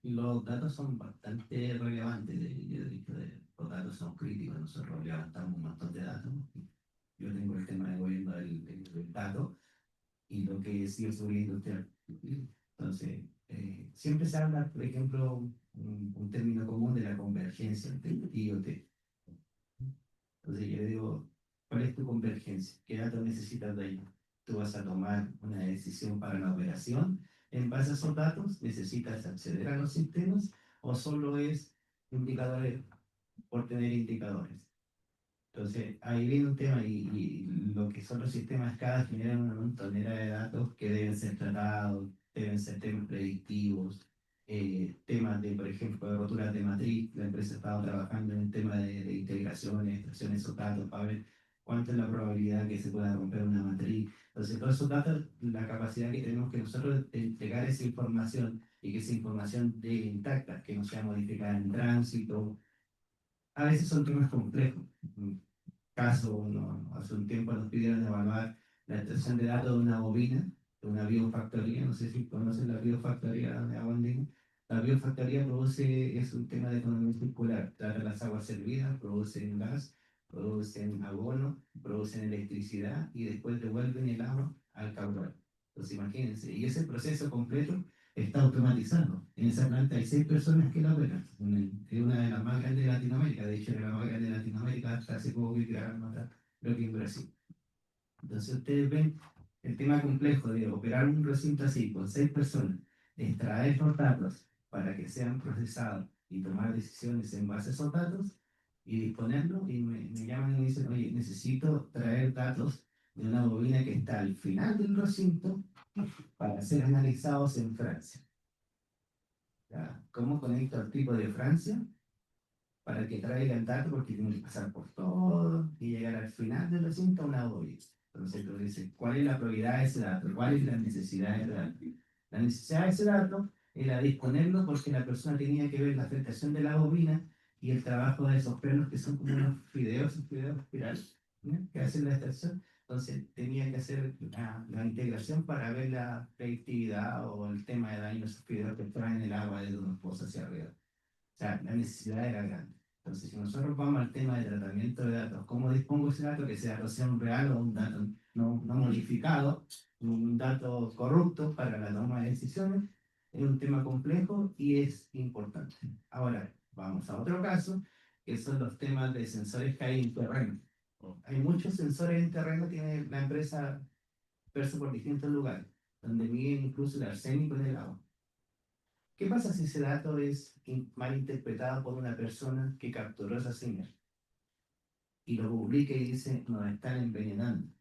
Los datos son bastante relevantes. Yo he dicho, los datos son críticos, nosotros levantamos un montón de datos yo tengo el tema de gobierno del dato y lo que es ciberseguridad industrial. Entonces, siempre se habla, por ejemplo, un término común de la convergencia entre IoT. Entonces yo digo, ¿cuál es tu convergencia? ¿Qué datos necesitas de ello? ¿Tú vas a tomar una decisión para la operación en base a esos datos? ¿Necesitas acceder a los sistemas? ¿O solo es indicadores por tener indicadores? Entonces, ahí viene un tema y lo que son los sistemas cada generan una montonera de datos que deben ser tratados, deben ser temas predictivos, temas de, por ejemplo, de roturas de matriz. La empresa ha estado trabajando en el tema de integraciones, extracción de esos datos para ver cuánto es la probabilidad que se pueda romper una matriz. Entonces, todos esos datos, la capacidad que tenemos que nosotros de entregar esa información y que esa información llegue intacta, que no sea modificada en tránsito, a veces son temas complejos. Caso, hace un tiempo nos pidieron evaluar la extracción de datos de una bovina, de una biofactoría. No sé si conocen la biofactoría de Aguandín. La biofactoría produce, es un tema de economía circular, trata las aguas servidas, producen gas, producen abono, producen electricidad y después devuelven el agua al caudal. Entonces imagínense, y ese proceso completo está automatizado. En esa planta hay 6 personas que la operan. Es una de las más grandes de Latinoamérica. De hecho, era la más grande de Latinoamérica hasta hace poco que crearon otra, creo que en Brasil. Entonces, ustedes ven el tema complejo de operar un recinto así con 6 personas, extraer los datos para que sean procesados y tomar decisiones en base a esos datos y disponerlos. Y me llaman y me dicen, oye, necesito traer datos de una bobina que está al final del recinto para ser analizados en Francia. ¿Ya? ¿Cómo conecto al tipo de Francia para que traiga el dato? Porque tiene que pasar por todo y llegar al final del recinto a una bobina. Entonces tú dices, ¿cuál es la prioridad de ese dato? ¿Cuál es la necesidad de ese dato? La necesidad de ese dato era disponerlo porque la persona tenía que ver la afectación de la bobina y el trabajo de esos pernos que son como unos fideos espirales, ¿no?, que hacen la extracción. Entonces tenía que hacer la integración para ver la predictividad o el tema de daño de esos fideos que traen el agua desde unos pozos hacia arriba. O sea, la necesidad era grande. Entonces, si nosotros vamos al tema de tratamiento de datos, ¿cómo dispongo ese dato? Que sea un real o un dato no modificado, un dato corrupto para la toma de decisiones. Es un tema complejo y es importante. Ahora, vamos a otro caso, que son los temas de sensores que hay en terreno. Hay muchos sensores en terreno, tiene la empresa dispersos por distintos lugares, donde miden incluso el arsénico en el agua. ¿Qué pasa si ese dato es mal interpretado por una persona que capturó esa señal y lo publica y dice, nos están envenenando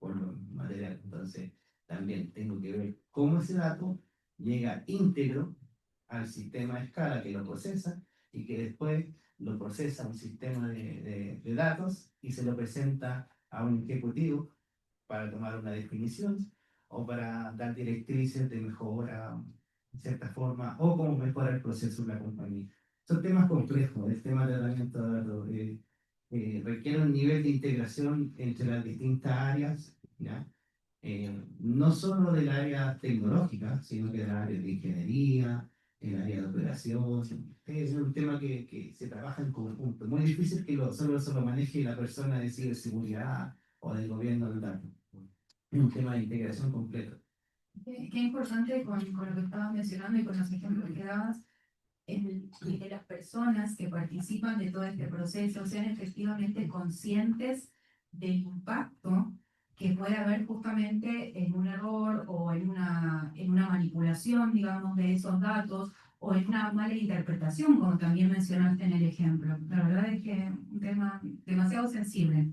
por los materiales? Entonces, también tengo que ver cómo ese dato llega íntegro al sistema de escala que lo procesa y que después lo procesa un sistema de datos y se lo presenta a un ejecutivo para tomar una definición o para dar directrices de mejora de cierta forma o cómo mejorar el proceso de la compañía. Son temas complejos, el tema de tratamiento de datos requiere un nivel de integración entre las distintas áreas, ¿ya? No solo del área tecnológica, sino que del área de ingeniería, el área de operación. Es un tema que se trabaja en conjunto. Muy difícil que solo se lo maneje la persona de ciberseguridad o del gobierno del dato. Es un tema de integración completo. Qué importante con lo que estabas mencionando y con los ejemplos que dabas, que las personas que participan de todo este proceso sean efectivamente conscientes del impacto que puede haber justamente en un error o en una manipulación, digamos, de esos datos o en una mala interpretación, como también mencionaste en el ejemplo. La verdad es que es un tema demasiado sensible.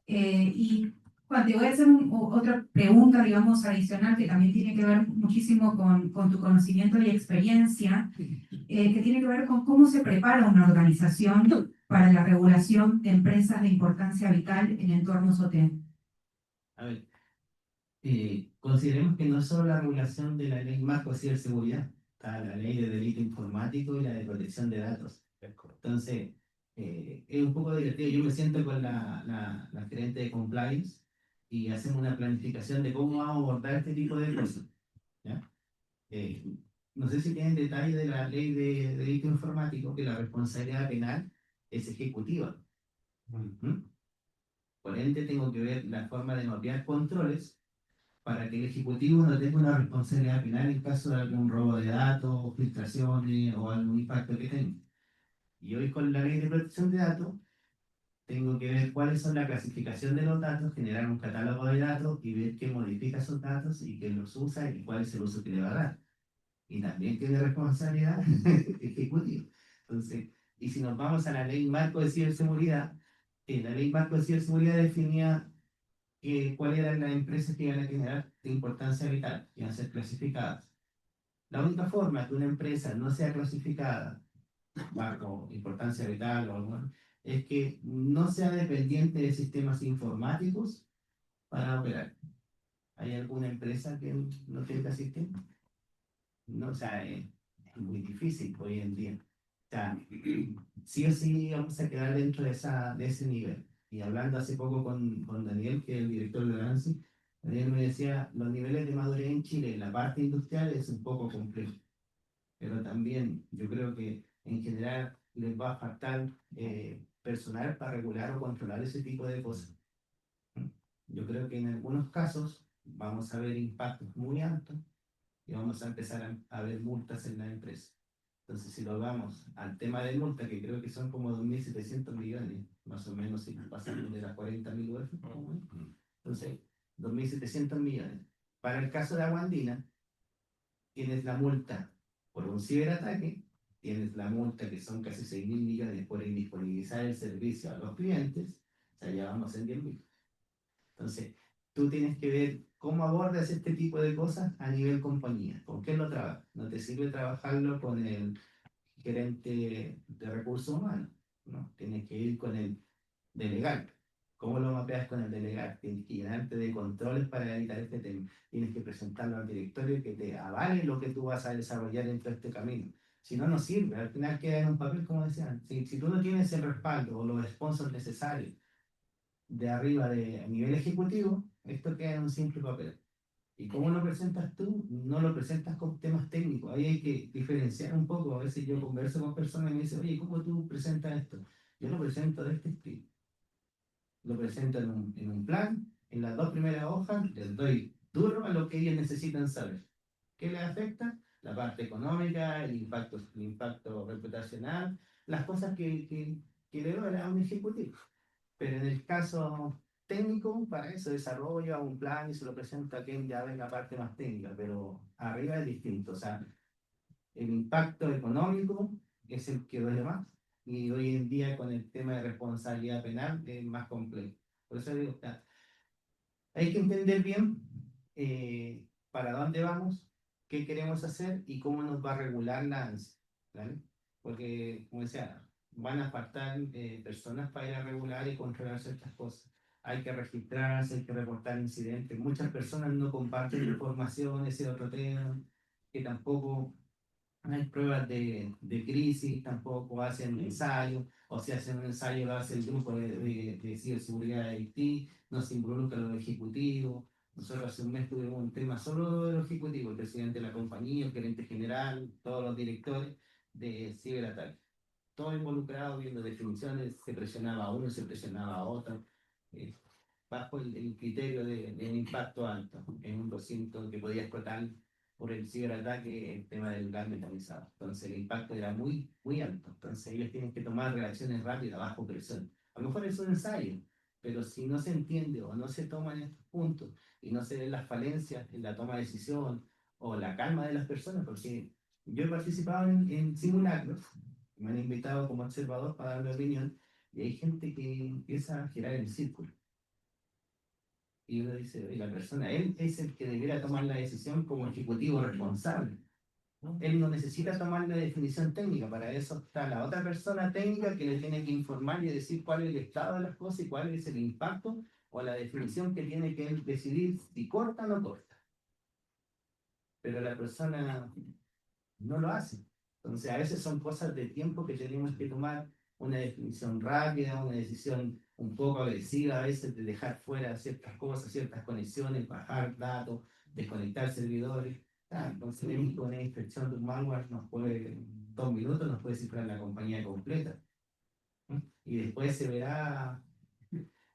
Y Juan, te voy a hacer otra pregunta, digamos, adicional que también tiene que ver muchísimo con tu conocimiento y experiencia, que tiene que ver con cómo se prepara una organización para la regulación de empresas de importancia vital en entornos OT. A ver, consideremos que no es solo la regulación de la ley marco de ciberseguridad, está la ley de delito informático y la de protección de datos. Entonces, es un poco divertido. Yo me siento con la gerente de compliance y hacemos una planificación de cómo vamos a abordar este tipo de cosas, ¿ya? No sé si tienen detalle de la ley de delito informático, que la responsabilidad penal es ejecutiva. Por ende, tengo que ver la forma de mapear controles para que el ejecutivo no tenga una responsabilidad penal en caso de algún robo de datos, filtraciones o algún impacto que tenga. Y hoy con la ley de protección de datos, tengo que ver cuáles son la clasificación de los datos, generar un catálogo de datos y ver qué modifica esos datos y qué los usa y cuál es el uso que le va a dar. Y también tiene responsabilidad ejecutiva. Entonces, y si nos vamos a la ley marco de ciberseguridad, la ley marco de ciberseguridad definía cuáles eran las empresas que iban a generar de importancia vital, que iban a ser clasificadas. La única forma que una empresa no sea clasificada bajo importancia vital o algo, es que no sea dependiente de sistemas informáticos para operar. ¿Hay alguna empresa que no tenga sistema? No, o sea, es muy difícil hoy en día. O sea, sí o sí vamos a quedar dentro de ese nivel. Y hablando hace poco con Daniel, que es el director de la ANSI, Daniel me decía, los niveles de madurez en Chile en la parte industrial es un poco complejo. Pero también yo creo que en general les va a faltar personal para regular o controlar ese tipo de cosas. Yo creo que en algunos casos vamos a ver impactos muy altos y vamos a empezar a ver multas en la empresa. Entonces, si lo vamos al tema de multa, que creo que son como 2.700 millones, más o menos, si pasamos de las 40.000 UF, entonces, 2.700 millones. Para el caso de Aguandina, tienes la multa por un ciberataque, tienes la multa que son casi 6.000 millones por indisponibilizar el servicio a los clientes, o sea, ya vamos en 10.000. Entonces, tú tienes que ver cómo abordas este tipo de cosas a nivel compañía. ¿Con qué lo trabajas? No te sirve trabajarlo con el gerente de recursos humanos, ¿no? Tienes que ir con el delegar. ¿Cómo lo mapeas con el delegar? Tienes que llenarte de controles para evitar este tema. Tienes que presentarlo al directorio que te avale lo que tú vas a desarrollar dentro de este camino. Si no, no sirve. Al final queda en un papel, como decían. Si tú no tienes el respaldo o los sponsors necesarios de arriba de a nivel ejecutivo, esto queda en un simple papel. ¿Y cómo lo presentas tú? No lo presentas con temas técnicos. Ahí hay que diferenciar un poco. A veces yo converso con personas y me dicen, oye, ¿cómo tú presentas esto? Yo lo presento de este estilo. Lo presento en un plan, en las dos primeras hojas, les doy duro a lo que ellos necesitan saber. ¿Qué les afecta? La parte económica, el impacto reputacional, las cosas que le doy a un ejecutivo. Pero en el caso técnico, para eso desarrolla un plan y se lo presenta a quien ya ve la parte más técnica, pero arriba es distinto. O sea, el impacto económico es el que duele más. Y hoy en día con el tema de responsabilidad penal es más complejo. Por eso digo, hay que entender bien para dónde vamos, qué queremos hacer y cómo nos va a regular la ANSI, ¿vale? Porque, como decía, van a faltar personas para ir a regular y controlar ciertas cosas. Hay que registrarse, hay que reportar incidentes. Muchas personas no comparten información, ese es otro tema, que tampoco hay pruebas de crisis, tampoco hacen ensayos, o si hacen un ensayo lo hace el grupo de ciberseguridad de Haití, no se involucra los ejecutivos. Nosotros hace un mes tuvimos un tema solo de los ejecutivos, el presidente de la compañía, el gerente general, todos los directores de ciberataque. Todos involucrados viendo definiciones, se presionaba a uno, se presionaba a otro, eh, bajo el criterio de impacto alto, en un 200 que podía explotar por el ciberataque el tema del gas metalizado. Entonces el impacto era muy, muy alto. Entonces ellos tienen que tomar reacciones rápidas bajo presión. A lo mejor es un ensayo, pero si no se entiende o no se toman estos puntos y no se ven las falencias en la toma de decisión o la calma de las personas, porque yo he participado en simulacros, me han invitado como observador para dar mi opinión, y hay gente que empieza a girar en círculo. Y uno dice, oye, la persona, él es el que debiera tomar la decisión como ejecutivo responsable. ¿No? Él no necesita tomar la definición técnica, para eso está la otra persona técnica que le tiene que informar y decir cuál es el estado de las cosas y cuál es el impacto o la definición que tiene que él decidir si corta o no corta. Pero la persona no lo hace. Entonces, a veces son cosas de tiempo que tenemos que tomar una definición rápida, una decisión un poco agresiva, a veces de dejar fuera ciertas cosas, ciertas conexiones, bajar datos, desconectar servidores. Entonces, una inspección de un malware nos puede, 2 minutos, nos puede cifrar la compañía completa. Y después se verá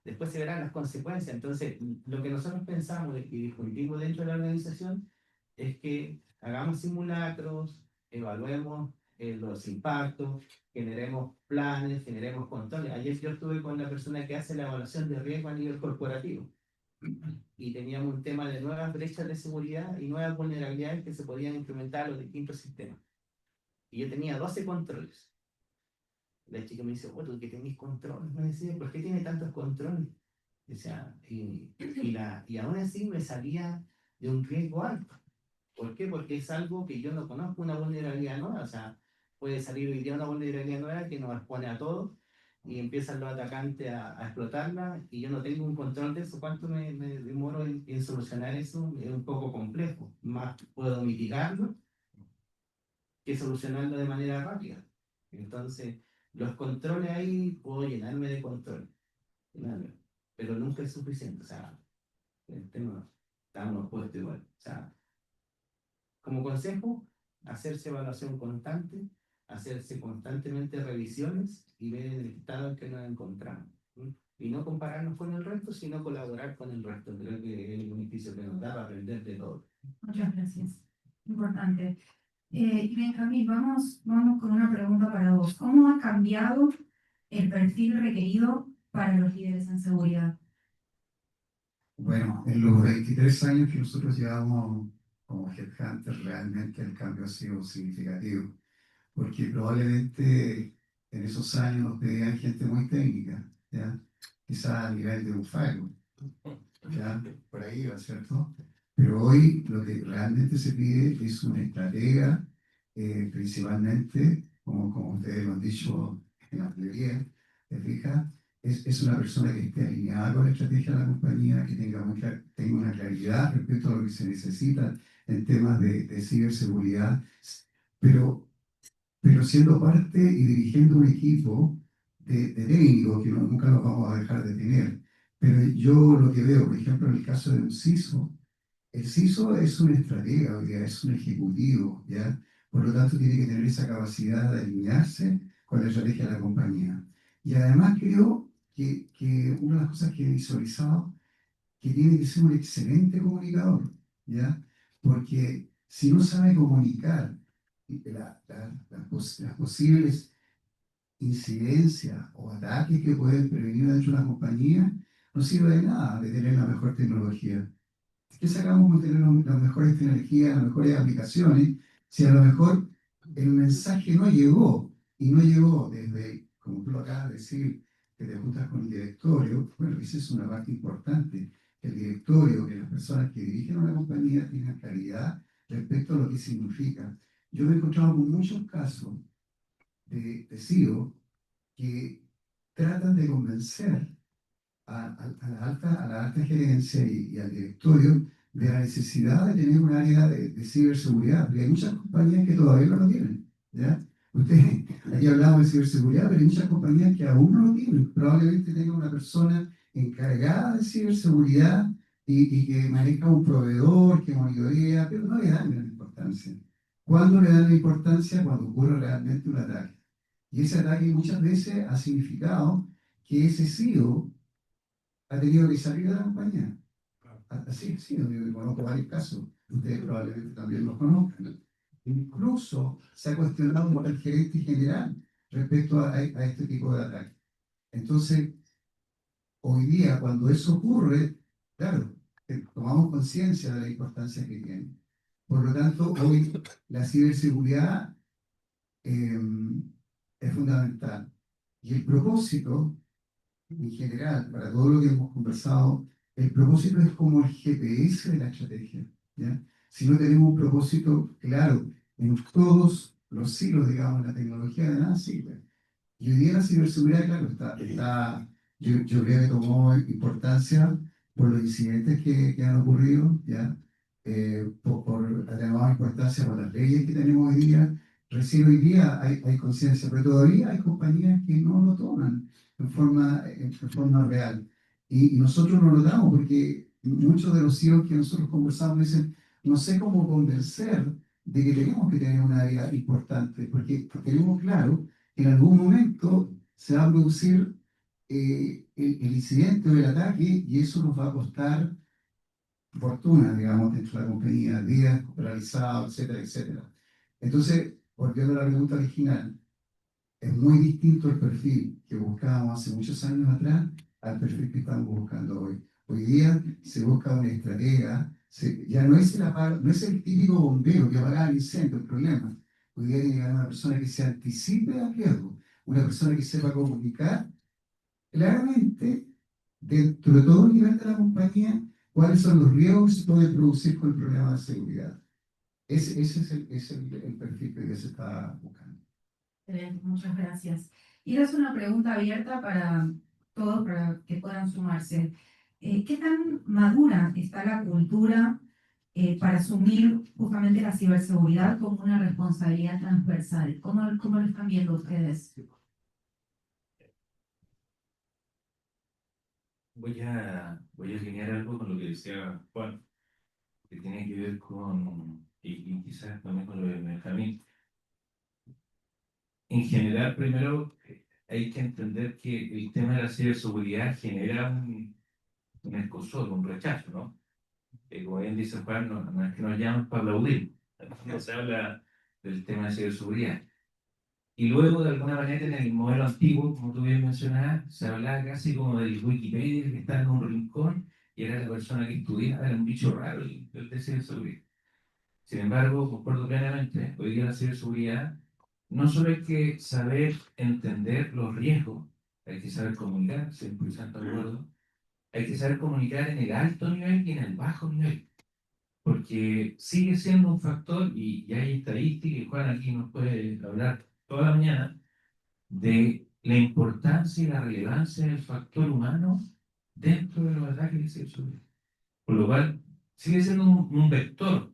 después se verán las consecuencias. Entonces, lo que nosotros pensamos y discutimos dentro de la organización es que hagamos simulacros, evaluemos los impactos, generemos planes, generemos controles. Ayer yo estuve con la persona que hace la evaluación de riesgo a nivel corporativo y teníamos un tema de nuevas brechas de seguridad y nuevas vulnerabilidades que se podían implementar a los distintos sistemas. Y yo tenía 12 controles. La chica me dice, oh, tú que tenés controles. Me decía, ¿por qué tiene tantos controles? O sea, y aún así me salía de un riesgo alto. ¿Por qué? Porque es algo que yo no conozco, una vulnerabilidad nueva. O sea, puede salir hoy día una vulnerabilidad nueva que nos expone a todos y empiezan los atacantes a explotarla y yo no tengo un control de eso. ¿Cuánto me demoro en solucionar eso? Es un poco complejo. Más puedo mitigarlo que solucionarlo de manera rápida. Entonces, los controles ahí, puedo llenarme de control, llenarme, pero nunca es suficiente. O sea, el tema estamos puestos igual. O sea, como consejo, hacerse evaluación constante, hacerse constantemente revisiones y ver el estado en que nos encontramos. ¿Sí? Y no compararnos con el resto, sino colaborar con el resto. Creo que es el beneficio que nos da para aprender de todo. Muchas gracias. Importante. Y Benjamín, vamos con una pregunta para vos. ¿Cómo ha cambiado el perfil requerido para los líderes en seguridad? Bueno, en los 23 años que nosotros llevamos como Headhunter, realmente el cambio ha sido significativo, porque probablemente en esos años nos pedían gente muy técnica, ¿ya? Quizás a nivel de un firewall, ¿ya? Por ahí va, ¿cierto? Pero hoy lo que realmente se pide es una estratega, principalmente, como ustedes lo han dicho en la mayoría, ¿te fijas? Es una persona que esté alineada con la estrategia de la compañía, que tenga una claridad respecto a lo que se necesita en temas de ciberseguridad, pero, pero siendo parte y dirigiendo un equipo de técnicos que nunca los vamos a dejar de tener. Pero yo lo que veo, por ejemplo, en el caso de un CISO, el CISO es un estratega, hoy día, es un ejecutivo, ¿ya? Por lo tanto, tiene que tener esa capacidad de alinearse con la estrategia de la compañía. Y además creo que una de las cosas que he visualizado, que tiene que ser un excelente comunicador, ¿ya? Porque si no sabe comunicar las posibles incidencias o ataques que pueden prevenir dentro de una compañía, no sirve de nada de tener la mejor tecnología. ¿Qué sacamos de tener las mejores tecnologías, las mejores aplicaciones, si a lo mejor el mensaje no llegó y no llegó desde, como tú lo acabas de decir, que te juntas con el directorio? Bueno, esa es una parte importante, que el directorio, que las personas que dirigen una compañía tengan claridad respecto a lo que significa. Yo me he encontrado con muchos casos de CEO que tratan de convencer a la alta gerencia y al directorio de la necesidad de tener un área de ciberseguridad, porque hay muchas compañías que todavía no lo tienen, ¿ya? Ustedes, aquí hablamos de ciberseguridad, pero hay muchas compañías que aún no lo tienen. Probablemente tenga una persona encargada de ciberseguridad y que maneja un proveedor, que monitorea, pero no le dan gran importancia. ¿Cuándo le dan la importancia? Cuando ocurre realmente un ataque. Y ese ataque muchas veces ha significado que ese CEO ha tenido que salir de la compañía. Así, sí, yo conozco varios casos, ustedes probablemente también los conozcan. Incluso se ha cuestionado por el gerente general respecto a este tipo de ataques. Entonces, hoy día, cuando eso ocurre, claro, tomamos conciencia de la importancia que tiene. Por lo tanto, hoy la ciberseguridad es fundamental. Y el propósito, en general, para todo lo que hemos conversado, el propósito es como el GPS de la estrategia, ¿ya? Si no tenemos un propósito claro en todos los hilos, digamos, la tecnología de nada sirve. Y hoy día la ciberseguridad, claro, yo creo que tomó importancia por los incidentes que han ocurrido, ¿ya? Ha tomado importancia por las leyes que tenemos hoy día. Recién hoy día hay conciencia, pero todavía hay compañías que no lo toman en forma real. Y nosotros no lo damos porque muchos de los CEOs que nosotros conversamos dicen, no sé cómo convencer de que tenemos que tener una área importante, porque tenemos claro que en algún momento se va a producir el incidente o el ataque, y eso nos va a costar fortuna, digamos, dentro de la compañía, días paralizados, etcétera, etcétera. Entonces, volviendo a la pregunta original, es muy distinto el perfil que buscábamos hace muchos años atrás al perfil que estamos buscando hoy. Hoy día se busca una estratega, ya no es, no es el típico bombero que apaga el incendio, el problema. Hoy día tiene que haber una persona que se anticipe al riesgo, una persona que sepa comunicar claramente dentro de todo el nivel de la compañía cuáles son los riesgos que se pueden producir con el problema de seguridad. Ese es el perfil que se está buscando. Excelente, muchas gracias. Y es una pregunta abierta para todos, para que puedan sumarse. ¿Qué tan madura está la cultura para asumir justamente la ciberseguridad como una responsabilidad transversal? ¿Cómo lo están viendo ustedes? Voy a alinear algo con lo que decía Juan, que tiene que ver con, y quizás también con lo de Benjamín. En general, primero hay que entender que el tema de la ciberseguridad genera un escozor, un rechazo, ¿no? Como bien dice Juan, no es que nos llaman para aplaudir, no se habla del tema de ciberseguridad. Y luego, de alguna manera, en el modelo antiguo, como tú bien mencionabas, se hablaba casi como del Wikipedia que estaba en un rincón y era la persona que estudiaba, era un bicho raro el de ciberseguridad. Sin embargo, concuerdo plenamente, hoy día la ciberseguridad no solo hay que saber entender los riesgos, hay que saber comunicar, 100% de acuerdo, hay que saber comunicar en el alto nivel y en el bajo nivel, porque sigue siendo un factor, y hay estadísticas, y Juan aquí nos puede hablar toda la mañana, de la importancia y la relevancia del factor humano dentro de los ataques de ciberseguridad. Por lo cual, sigue siendo un vector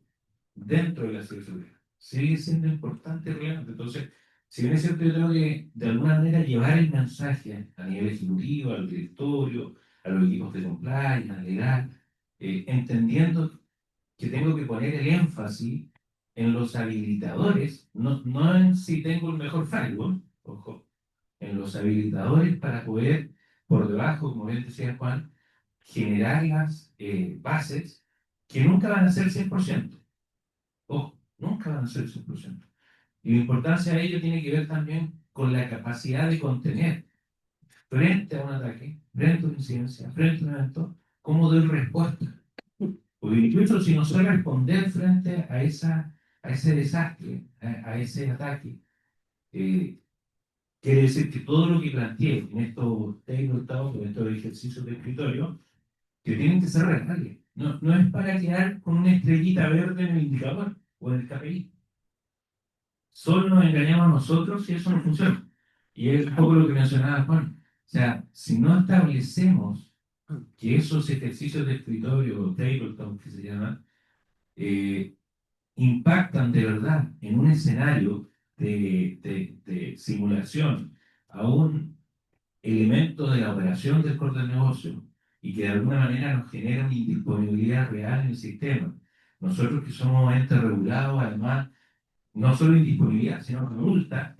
dentro de la ciberseguridad. Sigue siendo importante y relevante. Entonces, si bien es cierto, yo tengo que de alguna manera llevar el mensaje a nivel ejecutivo, al directorio, a los equipos de compliance, al legal, entendiendo que tengo que poner el énfasis en los habilitadores, no en si tengo el mejor firewall, ojo, en los habilitadores para poder, por debajo, como bien decía Juan, generar las bases que nunca van a ser 100%. Ojo, nunca van a ser 100%. Y la importancia de ello tiene que ver también con la capacidad de contener frente a un ataque, frente a una incidencia, frente a un evento, cómo doy respuesta. Porque incluso si no sé responder frente a ese desastre, a ese ataque, eh, quiere decir que todo lo que planteé en estos tabletop, en estos ejercicios de escritorio, que tienen que ser reales. No es para quedar con una estrellita verde en el indicador o en el KPI. Solo nos engañamos a nosotros y eso no funciona. Y es un poco lo que mencionaba Juan. O sea, si no establecemos que esos ejercicios de escritorio o tabletop que se llaman, impactan de verdad en un escenario de simulación a un elemento de la operación del core del negocio y que de alguna manera nos genera una indisponibilidad real en el sistema. Nosotros que somos entes regulados, además, no solo indisponibilidad, sino multa,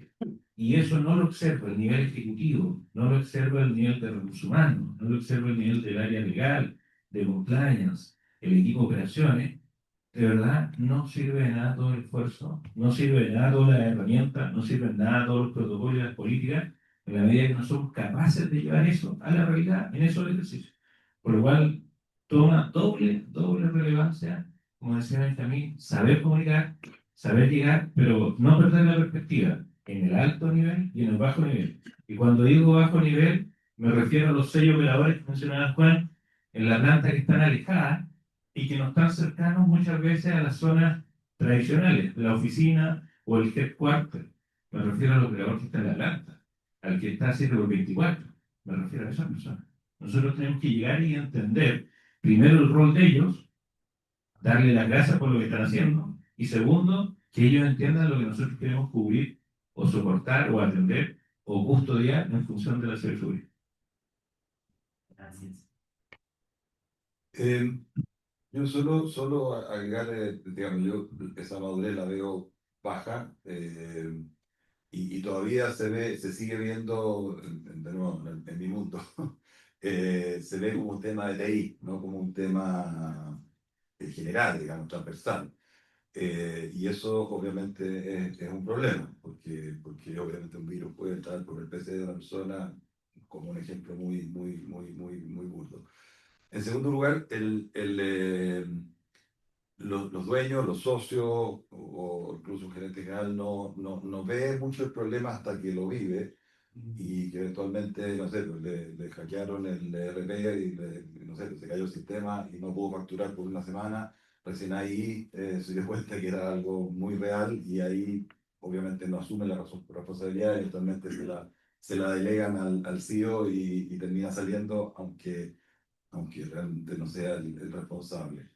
y eso no lo observa el nivel ejecutivo, no lo observa el nivel de recursos humanos, no lo observa el nivel del área legal, de compliance, el equipo de operaciones. De verdad, no sirve de nada todo el esfuerzo, no sirve de nada todas las herramientas, no sirve de nada todos los protocolos y las políticas, en la medida que no somos capaces de llevar eso a la realidad en esos ejercicios. Por lo cual, toma doble relevancia, como decía Benjamín, saber comunicar, saber llegar, pero no perder la perspectiva en el alto nivel y en el bajo nivel. Y cuando digo bajo nivel, me refiero a los 6 operadores que mencionaba Juan, en la planta que están alejadas y que no están cercanos muchas veces a las zonas tradicionales, la oficina o el headquarter. Me refiero al operador que está en la planta, al que está 7x24. Me refiero a esas personas. Nosotros tenemos que llegar y entender primero el rol de ellos, darle las gracias por lo que están haciendo, y segundo, que ellos entiendan lo que nosotros queremos cubrir o soportar o atender o custodiar en función de la ciberseguridad. Gracias. Yo solo agregar, digamos, yo esa madurez la veo baja. y todavía se sigue viendo, de nuevo, en mi mundo, se ve como un tema de TI, no como un tema general, digamos, transversal. Y eso obviamente es un problema, porque obviamente un virus puede entrar por el PC de una persona, como un ejemplo muy burdo. En segundo lugar, los dueños, los socios o incluso un gerente general no ve mucho el problema hasta que lo vive y que eventualmente, no sé, pues le hackearon el ERP y no sé, pues se cayó el sistema y no pudo facturar por una semana. Recién ahí se dio cuenta que era algo muy real y ahí obviamente no asume la responsabilidad y eventualmente se la delegan al CEO y termina saliendo aunque realmente no sea el responsable.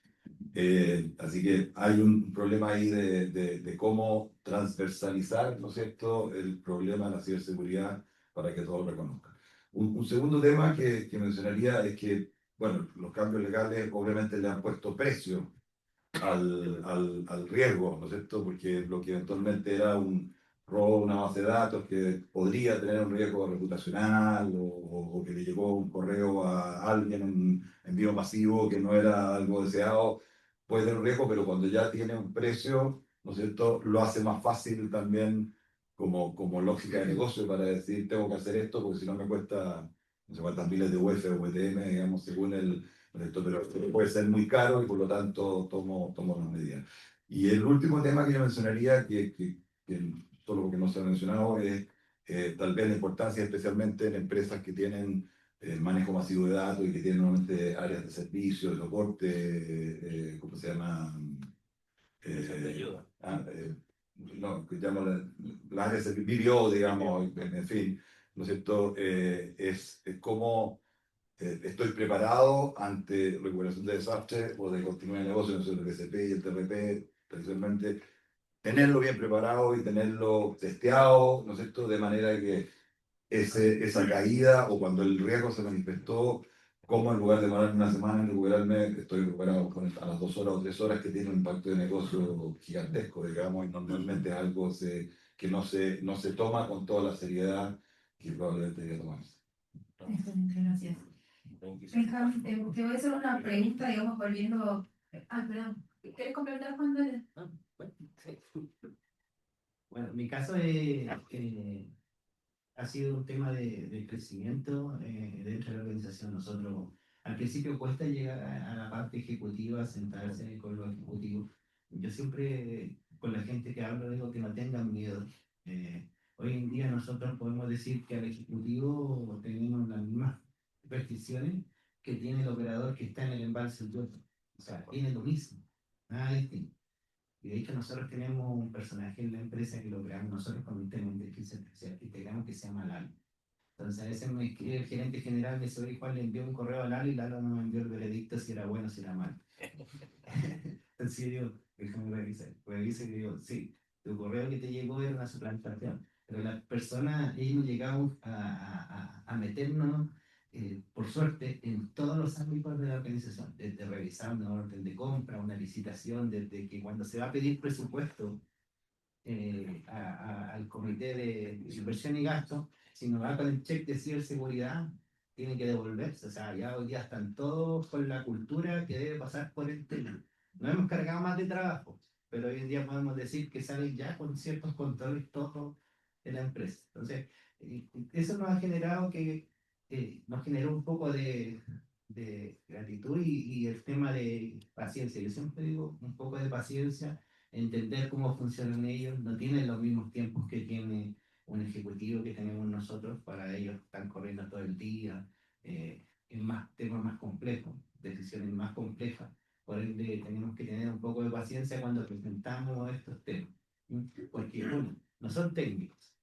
Así que hay un problema ahí de cómo transversalizar, ¿no es cierto?, el problema de la ciberseguridad para que todos lo reconozcan. Un segundo tema que mencionaría es que, bueno, los cambios legales obviamente le han puesto precio al riesgo, ¿no es cierto?, porque lo que eventualmente era un robo de una base de datos que podría tener un riesgo reputacional o que le llegó un correo a alguien, un envío masivo que no era algo deseado, puede tener un riesgo, pero cuando ya tiene un precio, ¿no es cierto?, lo hace más fácil también como lógica de negocio para decir, tengo que hacer esto porque si no me cuesta no sé cuántas miles de UF o UTM, digamos, según pero puede ser muy caro y por lo tanto tomo las medidas. Y el último tema que yo mencionaría, que solo porque no se ha mencionado, es tal vez la importancia especialmente en empresas que tienen manejo masivo de datos y que tienen normalmente áreas de servicio, de soporte, ¿cómo se llama? De ayuda. No, que llaman las áreas de servicio, digamos, en fin, ¿no es cierto? Es como estoy preparado ante recuperación de desastre o de continuidad de negocio, no sé, el BCP y el TRP, tradicionalmente, tenerlo bien preparado y tenerlo testeado, ¿no es cierto? De manera que esa caída o cuando el riesgo se manifestó, como en lugar de demorarme una semana en recuperarme, estoy recuperado a las 2 horas o 3 horas que tiene un impacto de negocio gigantesco, digamos, y normalmente es algo que no se toma con toda la seriedad que probablemente debería tomarse. Excelente, gracias. Benjamín, te voy a hacer una pregunta, digamos, volviendo. Ah, perdón. ¿Quieres complementar, Juan? Dale. Ah, bueno, sí. Bueno, mi caso ha sido un tema de crecimiento dentro de la organización. Nosotros, al principio cuesta llegar a la parte ejecutiva, sentarse con los ejecutivos. Yo siempre con la gente que hablo digo que no tengan miedo. Hoy en día nosotros podemos decir que al ejecutivo tenemos las mismas restricciones que tiene el operador que está en el embalse del puerto. O sea, tiene lo mismo, nada distinto. Y de hecho nosotros tenemos un personaje en la empresa que lo creamos nosotros con un tema de inteligencia artificial que creamos que se llama Lalo. Entonces a veces me escribe el gerente general, me dice, oye Juan, le envió un correo a Lalo y Lalo no me envió el veredicto si era bueno o si era malo. Entonces yo digo, déjame revisar. Revisa y digo, sí, tu correo que te llegó era una suplantación. Pero las personas, ellos llegamos a meternos, por suerte, en todos los ámbitos de la organización, desde revisar una orden de compra, una licitación, desde que cuando se va a pedir presupuesto al comité de inversión y gasto, si no va con el check de ciberseguridad, tiene que devolverse. O sea, ya hoy día están todos con la cultura que debe pasar por el tema. No hemos cargado más de trabajo, pero hoy en día podemos decir que salen ya con ciertos controles todos de la empresa. Entonces, eso nos ha generado nos generó un poco de gratitud y el tema de paciencia. Yo siempre digo un poco de paciencia, entender cómo funcionan ellos, no tienen los mismos tiempos que tiene un ejecutivo que tenemos nosotros, para ellos están corriendo todo el día, es más temas más complejos, decisiones más complejas, por ende tenemos que tener un poco de paciencia cuando presentamos estos temas, ¿sí? Porque uno, no son técnicos,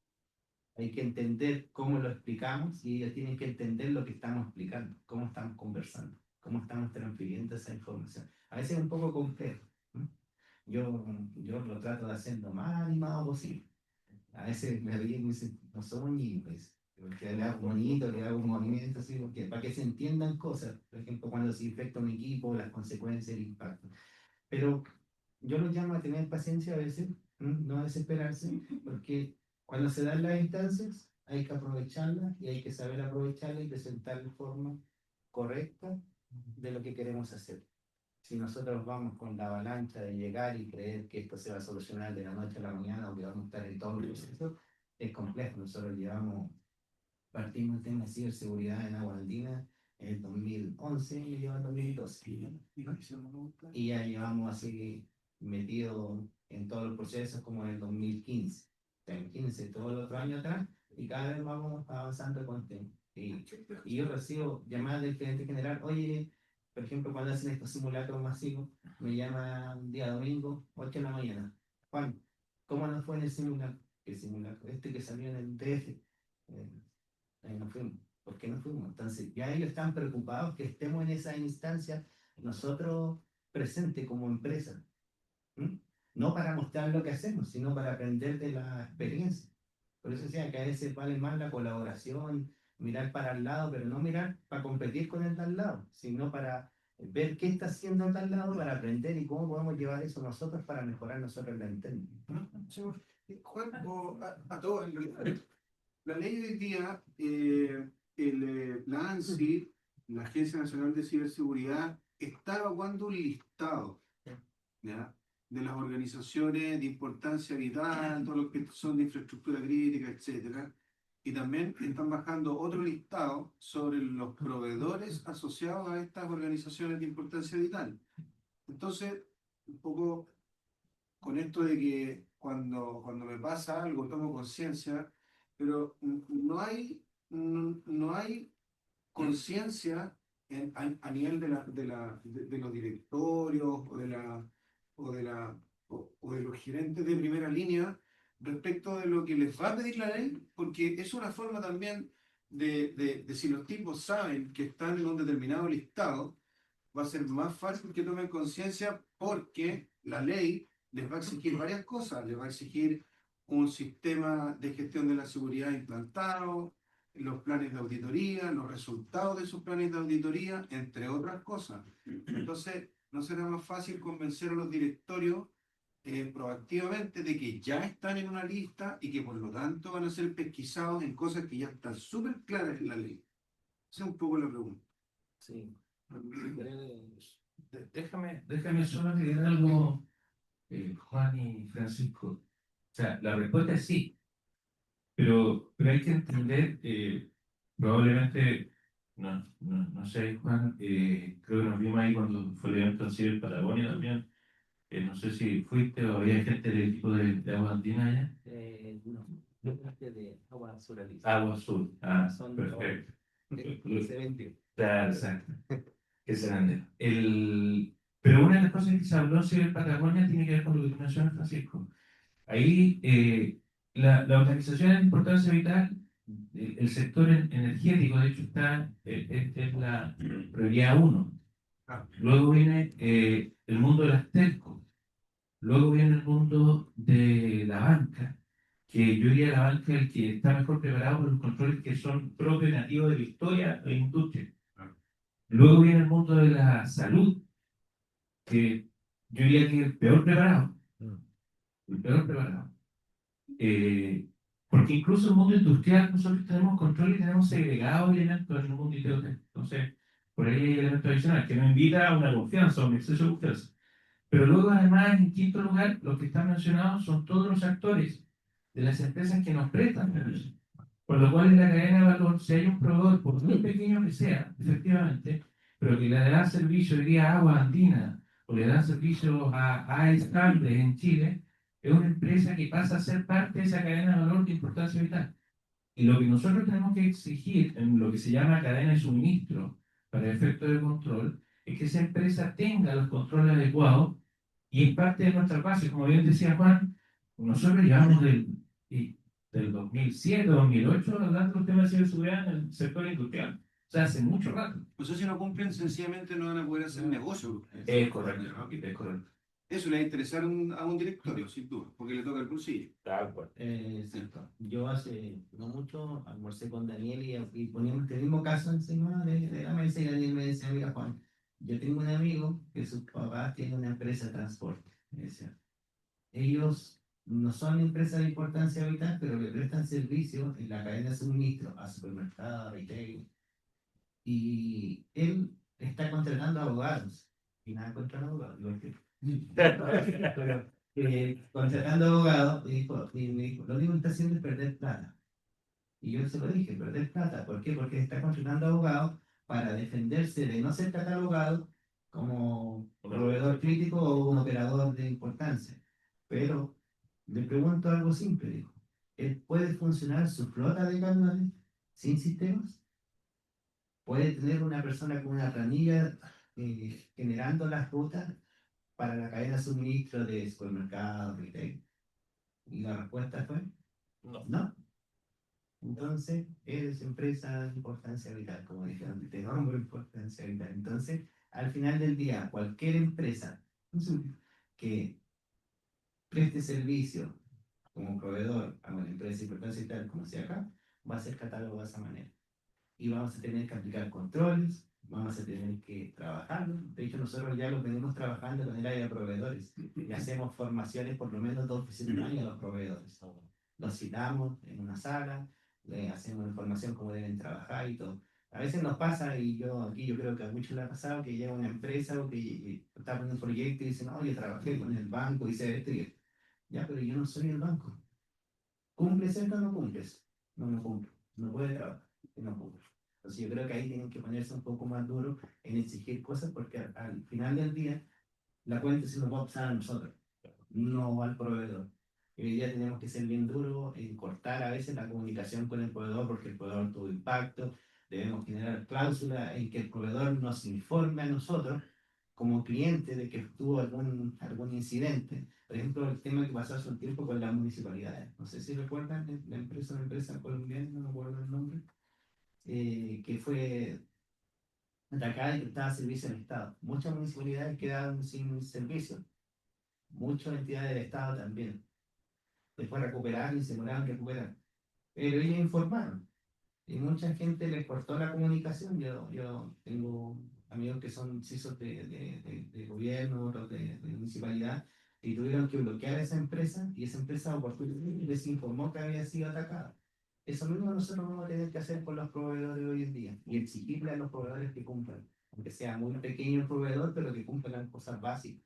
hay que entender cómo lo explicamos y ellos tienen que entender lo que estamos explicando, cómo estamos conversando, cómo estamos transfiriendo esa información. A veces es un poco complejo, ¿no? Yo lo trato de hacer lo más animado posible. A veces me ríen y me dicen, no somos niños, porque le hago bonito, le hago un movimiento así, porque, para que se entiendan cosas. Por ejemplo, cuando se infecta un equipo, las consecuencias, el impacto. Pero yo lo llamo a tener paciencia a veces, ¿no? No a desesperarse, porque Cuando se dan las instancias, hay que aprovecharlas y hay que saber aprovecharlas y presentar de forma correcta de lo que queremos hacer. Si nosotros vamos con la avalancha de llegar y creer que esto se va a solucionar de la noche a la mañana o que vamos a estar en todo el proceso, es complejo. Nosotros partimos el tema de ciberseguridad en Agua Andina en el 2011 y lleva el 2012. Y ya llevamos así metido en todos los procesos como en el 2015. 2015, todos los otros años atrás, y cada vez vamos avanzando con tema. Y yo recibo llamadas del gerente general, oye, por ejemplo, cuando hacen estos simulacros masivos, me llama un día domingo, 8 de la mañana. Juan, ¿cómo nos fue en el simulacro? El simulacro, este que salió en el DF. Ahí no fuimos. ¿Por qué no fuimos? Entonces, ya ellos están preocupados que estemos en esa instancia nosotros presentes como empresa. ¿Mm? No para mostrar lo que hacemos, sino para aprender de la experiencia. Por eso decía que a veces vale más la colaboración, mirar para el lado, pero no mirar para competir con el de al lado, sino para ver qué está haciendo el de al lado, para aprender y cómo podemos llevar eso nosotros para mejorar nosotros la interna. Juan, a todos, en realidad, la ley de hoy día, la ANSI, la Agencia Nacional de Ciberseguridad, está evaluando un listado, ¿ya?, de las organizaciones de importancia vital, todo lo que son de infraestructura crítica, etcétera, y también están bajando otro listado sobre los proveedores asociados a estas organizaciones de importancia vital. Entonces, un poco con esto de que cuando me pasa algo tomo conciencia, pero no hay conciencia a nivel de los directorios o de los gerentes de primera línea respecto de lo que les va a pedir la ley, porque es una forma también de si los tipos saben que están en un determinado listado, va a ser más fácil que tomen conciencia porque la ley les va a exigir varias cosas, les va a exigir un sistema de gestión de la seguridad implantado, los planes de auditoría, los resultados de esos planes de auditoría, entre otras cosas. Entonces, ¿no será más fácil convencer a los directorios proactivamente de que ya están en una lista y que por lo tanto van a ser pesquisados en cosas que ya están súper claras en la ley? Esa es un poco la pregunta. Sí. Déjame solo agregar algo, Juan y Francisco. O sea, la respuesta es sí, pero hay que entender, probablemente, no sé, Juan, creo que nos vimos ahí cuando fue el evento en Ciber Patagonia también. No sé si fuiste o había gente del equipo de Agua Andina allá. No, yo traje de Agua Azul. Agua Azul, Son perfecto. se vendió. Claro, exacto. Que se grande. Pero una de las cosas que se habló sobre el Patagonia tiene que ver con lo que tú mencionas, Francisco. Ahí la organización de importancia vital, el sector energético, de hecho, es la prioridad 1. Luego viene el mundo de las telcos. Luego viene el mundo de la banca, que yo diría la banca el que está mejor preparado por los controles que son propios y nativos de la historia e industria. Luego viene el mundo de la salud, que yo diría que es el peor preparado. El peor preparado. Porque incluso el mundo industrial nosotros tenemos control y tenemos segregados elementos en el mundo industrial. Entonces, por ahí hay elementos adicionales que nos invita a una confianza, a un exceso de confianza. Pero luego, además, en quinto lugar, los que están mencionados son todos los actores de las empresas que nos prestan servicios. Por lo cual, en la cadena de valor, si hay un proveedor, por muy pequeño que sea, efectivamente, pero que le da servicio, diría Agua Andina, o le da servicio a Andes en Chile, es una empresa que pasa a ser parte de esa cadena de valor de importancia vital. Y lo que nosotros tenemos que exigir en lo que se llama cadena de suministro para efectos de control es que esa empresa tenga los controles adecuados y es parte de nuestra base. Como bien decía Juan, nosotros llevamos del 2007, 2008 hablando de los temas de ciberseguridad en el sector industrial. O sea, hace mucho rato. Pues si no cumplen, sencillamente no van a poder hacer negocio. Es correcto, es correcto. Eso le va a interesar a un directorio, sin duda, porque le toca el bolsillo. Tal cual. Cierto. Yo hace no mucho almorcé con Daniel y poníamos el mismo caso encima de la mesa y Daniel me decía, mira Juan, yo tengo un amigo que su papá tiene una empresa de transporte. Me decía, ellos no son empresas de importancia vital, pero le prestan servicio en la cadena de suministro a supermercados, retail, y él está contratando abogados, y nada contra los abogados, igual que pero, contratando abogados, y me dijo, lo único que está haciendo es perder plata. Y yo se lo dije, perder plata, ¿por qué? Porque está contratando abogados para defenderse de no ser catalogado como proveedor crítico o un operador de importancia. Pero le pregunto algo simple, dijo, ¿puede funcionar su flota de camiones sin sistemas? ¿Puede tener una persona con una planilla generando las rutas para la cadena de suministro de supermercados, retail? Y la respuesta fue, no. Entonces, es empresa de importancia vital, como dije antes, de nombre de importancia vital. Entonces, al final del día, cualquier empresa que preste servicio como proveedor a una empresa de importancia vital, como sea acá, va a ser catalogado de esa manera. Y vamos a tener que aplicar controles, vamos a tener que trabajarlo. De hecho, nosotros ya lo venimos trabajando con el área de proveedores y hacemos formaciones por lo menos 2 veces al año a los proveedores. Los citamos en una sala, le hacemos información cómo deben trabajar y todo. A veces nos pasa, y yo creo que a muchos le ha pasado, que llega una empresa o que está poniendo un proyecto y dice, no, yo trabajé con el banco, hice esto y esto. Ya, pero yo no soy el banco. ¿Cumples esto o no cumples? No, no cumplo. No puede trabajar, no cumple. Entonces yo creo que ahí tienen que ponerse un poco más duro en exigir cosas porque al final del día la cuenta se nos va a pasar a nosotros, no al proveedor. Y hoy día tenemos que ser bien duros en cortar a veces la comunicación con el proveedor porque el proveedor tuvo impacto. Debemos generar cláusulas en que el proveedor nos informe a nosotros como cliente de que tuvo algún incidente. Por ejemplo, el tema que pasó hace un tiempo con las municipalidades. No sé si recuerdan una empresa colombiana, no me acuerdo el nombre, que fue atacada y prestaba servicio al Estado. Muchas municipalidades quedaron sin servicio, muchas entidades del Estado también. Después recuperaron y se demoraron en recuperar. Pero ellos informaron y mucha gente les cortó la comunicación. Yo tengo amigos que son CISOs de gobierno, otros de municipalidad, y tuvieron que bloquear a esa empresa y esa empresa oportunamente les informó que había sido atacada. Eso mismo nosotros vamos a tener que hacer con los proveedores hoy en día y exigirle a los proveedores que cumplan, aunque sea muy pequeño el proveedor, pero que cumplan cosas básicas.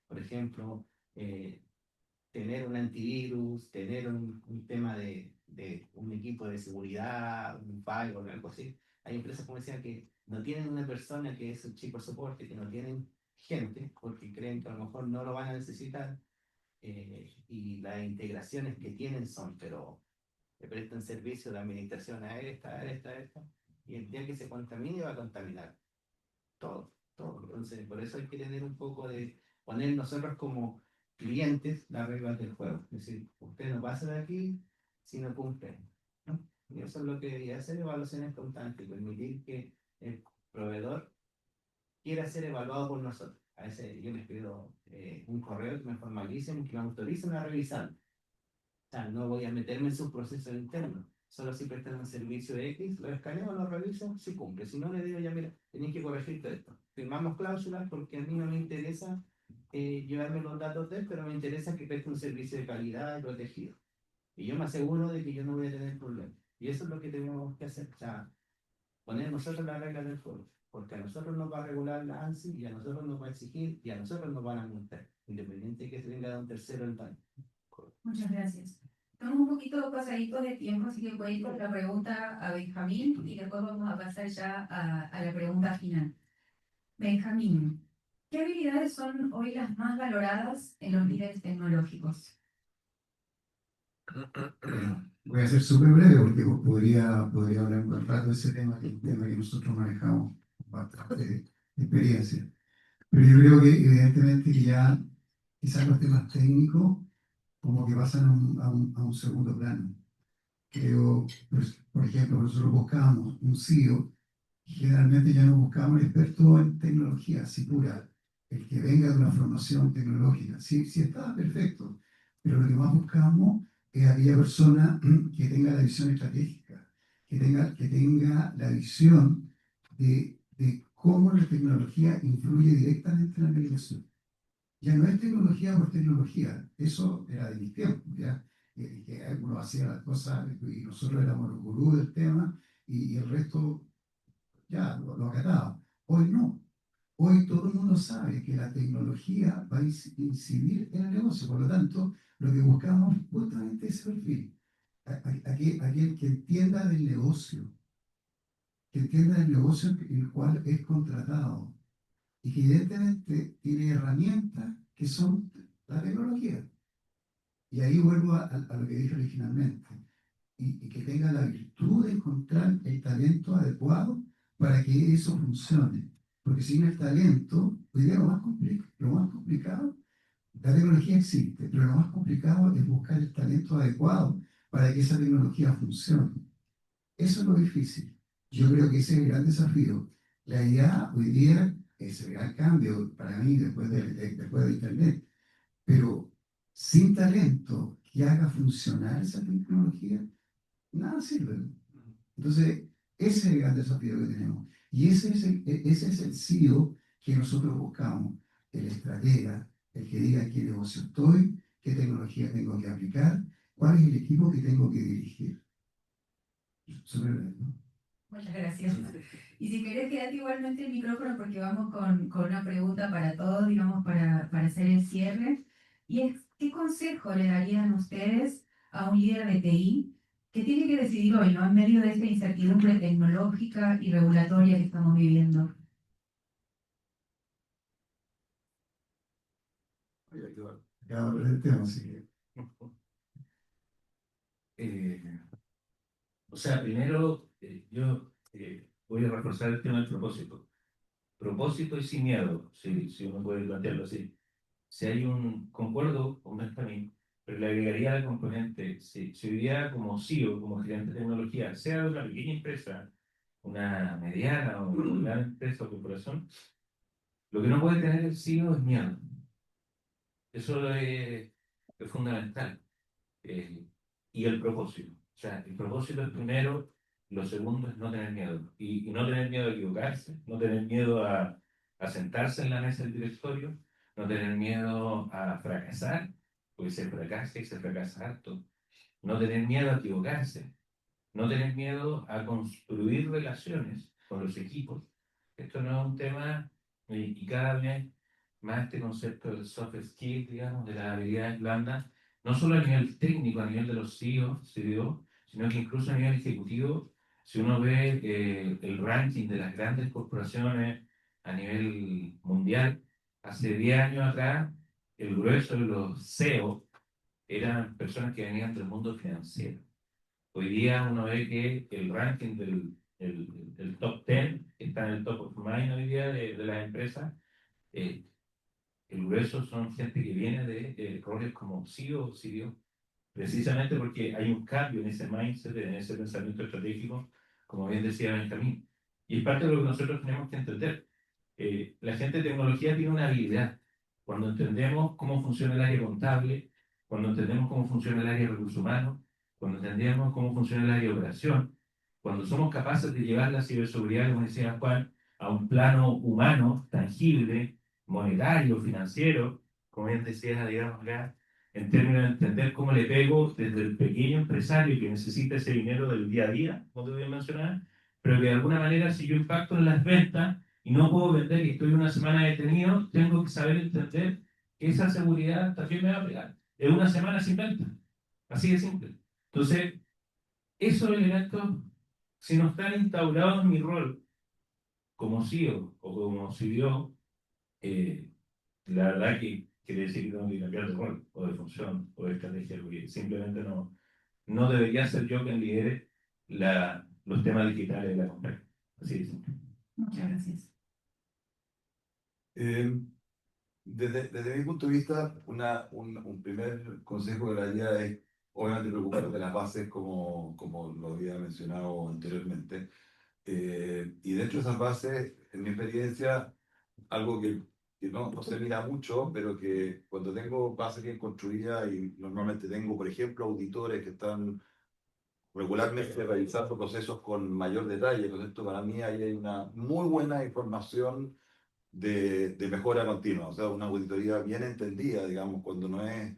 Por ejemplo, tener un antivirus, tener un tema de un equipo de seguridad, un firewall, algo así. Hay empresas, como decía, que no tienen una persona que es un chico de soporte, que no tienen gente, porque creen que a lo mejor no lo van a necesitar, y las integraciones que tienen son, pero le prestan servicio de administración a esta, y el día que se contamine va a contaminar todo, todo. Entonces, por eso hay que tener un poco de poner nosotros como clientes las reglas del juego. Es decir, usted no pasa de aquí si no cumple, ¿no? Y eso es lo que debería hacer, evaluaciones constantes, permitir que el proveedor quiera ser evaluado por nosotros. A veces yo les pido un correo que me formalicen, que me autoricen a revisar. O sea, no voy a meterme en sus procesos internos. Solo si prestan un servicio X, lo escaneo, lo reviso, si cumple. Si no, le digo ya, mira, tenéis que corregir todo esto. Firmamos cláusulas porque a mí no me interesa llevarme los datos de él, pero me interesa que preste un servicio de calidad y protegido. Y yo me aseguro de que yo no voy a tener problemas. Y eso es lo que tenemos que hacer. O sea, poner nosotros las reglas del juego. Porque a nosotros nos va a regular la ANSI y a nosotros nos va a exigir y a nosotros nos van a multar. Independiente de que se venga de un tercero el daño. Muchas gracias. Estamos un poquito pasaditos de tiempo, así que voy a ir con la pregunta a Benjamín y después vamos a pasar ya a la pregunta final. Benjamín, ¿qué habilidades son hoy las más valoradas en los líderes tecnológicos? Voy a ser súper breve porque podría hablar un buen rato de ese tema, que es un tema que nosotros manejamos con bastante experiencia. Pero yo creo que evidentemente que ya quizás los temas técnicos como que pasan a un segundo plano. Creo, pues, por ejemplo, nosotros buscamos un CEO y generalmente ya no buscamos un experto en tecnología, así pura, el que venga de una formación tecnológica. Sí, sí está perfecto, pero lo que más buscamos es aquella persona que tenga la visión estratégica, que tenga la visión de cómo la tecnología influye directamente en la navegación. ya no es tecnología por tecnología, eso era de mis tiempos, ¿ya? Que algunos hacían las cosas y nosotros éramos los gurús del tema y el resto ya lo acataba. Hoy no. Hoy todo el mundo sabe que la tecnología va a incidir en el negocio, por lo tanto, lo que buscamos justamente es ese perfil. Aquel que entienda del negocio, en el cual es contratado y que evidentemente tiene herramientas que son la tecnología. Y ahí vuelvo a lo que dije originalmente. Y que tenga la virtud de encontrar el talento adecuado para que eso funcione. Porque sin el talento, hoy día lo más complicado, la tecnología existe, pero lo más complicado es buscar el talento adecuado para que esa tecnología funcione. Eso es lo difícil. Yo creo que ese es el gran desafío. La idea hoy día es el gran cambio para mí después de Internet, pero sin talento que haga funcionar esa tecnología, nada sirve. Entonces, ese es el gran desafío que tenemos. Y ese es el CEO que nosotros buscamos, el estratega, el que diga en qué negocio estoy, qué tecnología tengo que aplicar, cuál es el equipo que tengo que dirigir. Súper bien, ¿no? Muchas gracias. Y si querés, quedate igualmente el micrófono porque vamos con una pregunta para todos, digamos, para hacer el cierre. Y es, ¿qué consejo le darían ustedes a un líder de TI que tiene que decidir hoy, ¿no? En medio de esta incertidumbre tecnológica y regulatoria que estamos viviendo? Acabo de hablar del tema, así que... O sea, primero, yo voy a reforzar el tema del propósito. Propósito y sin miedo, si uno puede plantearlo así. Si hay concuerdo con Benjamín, pero le agregaría el componente, si hoy día como CEO, como gerente de tecnología, sea de una pequeña empresa, una mediana o una gran empresa o corporación, lo que no puede tener el CEO es miedo. Eso es fundamental. Y el propósito. O sea, el propósito es primero, lo segundo es no tener miedo. Y no tener miedo a equivocarse, no tener miedo a sentarse en la mesa del directorio, no tener miedo a fracasar, porque se fracasa y se fracasa harto. No tener miedo a equivocarse, no tener miedo a construir relaciones con los equipos. Esto no es un tema, y cada vez más este concepto del soft skill, digamos, de las habilidades blandas, no solo a nivel técnico, a nivel de los CEO, sino que incluso a nivel ejecutivo, si uno ve el ranking de las grandes corporaciones a nivel mundial, hace 10 años atrás, el grueso de los CEO eran personas que venían del mundo financiero. Hoy día uno ve que el ranking del top 10, que está en el top of mind hoy día de las empresas, el grueso son gente que viene de roles como CEO o CDO, precisamente porque hay un cambio en ese mindset, en ese pensamiento estratégico, como bien decía Benjamín. Y es parte de lo que nosotros tenemos que entender. La gente de tecnología tiene una habilidad. Cuando entendemos cómo funciona el área contable, cuando entendemos cómo funciona el área de recursos humanos, cuando entendemos cómo funciona el área de operación, cuando somos capaces de llevar la ciberseguridad, como decía Juan, a un plano humano, tangible, monetario, financiero, como bien decía, digamos acá, en términos de entender cómo le pego desde el pequeño empresario que necesita ese dinero del día a día, como te voy a mencionar, pero que de alguna manera si yo impacto en las ventas y no puedo vender y estoy una semana detenido, tengo que saber entender que esa seguridad también me va a pegar. Es una semana sin venta. Así de simple. Entonces, esos elementos, si no están instaurados en mi rol como CEO o como CDO, la verdad que quiere decir que tengo que cambiar de rol, o de función, o de estrategia, porque simplemente no debería ser yo quien lidere los temas digitales de la compañía. Así de simple. Muchas gracias. Desde mi punto de vista, un primer consejo que le daría es, obviamente, preocuparse de las bases, como lo había mencionado anteriormente. Y dentro de esas bases, en mi experiencia, algo que no se mira mucho, pero que cuando tengo bases bien construidas, y normalmente tengo, por ejemplo, auditores que están regularmente realizando procesos con mayor detalle, entonces esto para mí ahí hay una muy buena información de mejora continua, o sea, una auditoría bien entendida, digamos, cuando no es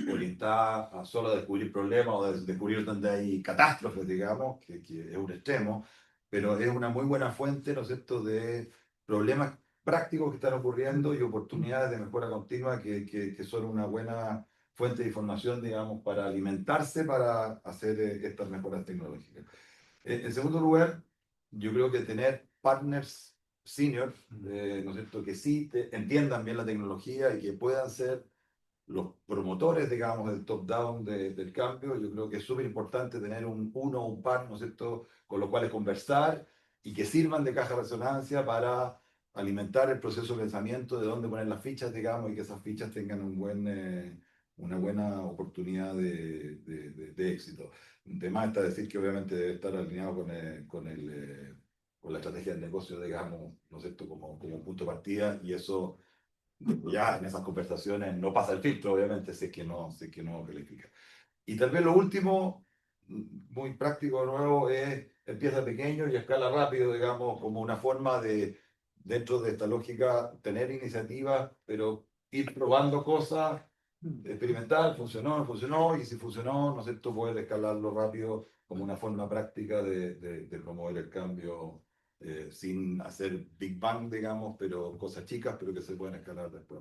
orientada a solo descubrir problemas o descubrir donde hay catástrofes, digamos, que es un extremo, pero es una muy buena fuente, ¿no es cierto?, de problemas prácticos que están ocurriendo y oportunidades de mejora continua que son una buena fuente de información, digamos, para alimentarse, para hacer estas mejoras tecnológicas. En segundo lugar, yo creo que tener partners senior, ¿no es cierto?, que sí entiendan bien la tecnología y que puedan ser los promotores, digamos, del top-down del cambio. Yo creo que es súper importante tener uno o un par, ¿no es cierto?, con los cuales conversar y que sirvan de caja de resonancia para alimentar el proceso de pensamiento de dónde poner las fichas, digamos, y que esas fichas tengan una buena oportunidad de éxito. Un tema está decir que obviamente debe estar alineado con la estrategia del negocio, digamos, ¿no es cierto?, como un punto de partida, y eso ya en esas conversaciones no pasa el filtro, obviamente, si es que no califica. Y tal vez lo último, muy práctico de nuevo, es empieza pequeño y escala rápido, digamos, como una forma de, dentro de esta lógica, tener iniciativas, pero ir probando cosas, experimentar, funcionó, no funcionó, y si funcionó, ¿no es cierto?, poder escalarlo rápido como una forma práctica de promover el cambio sin hacer Big Bang, digamos, pero cosas chicas, pero que se pueden escalar después.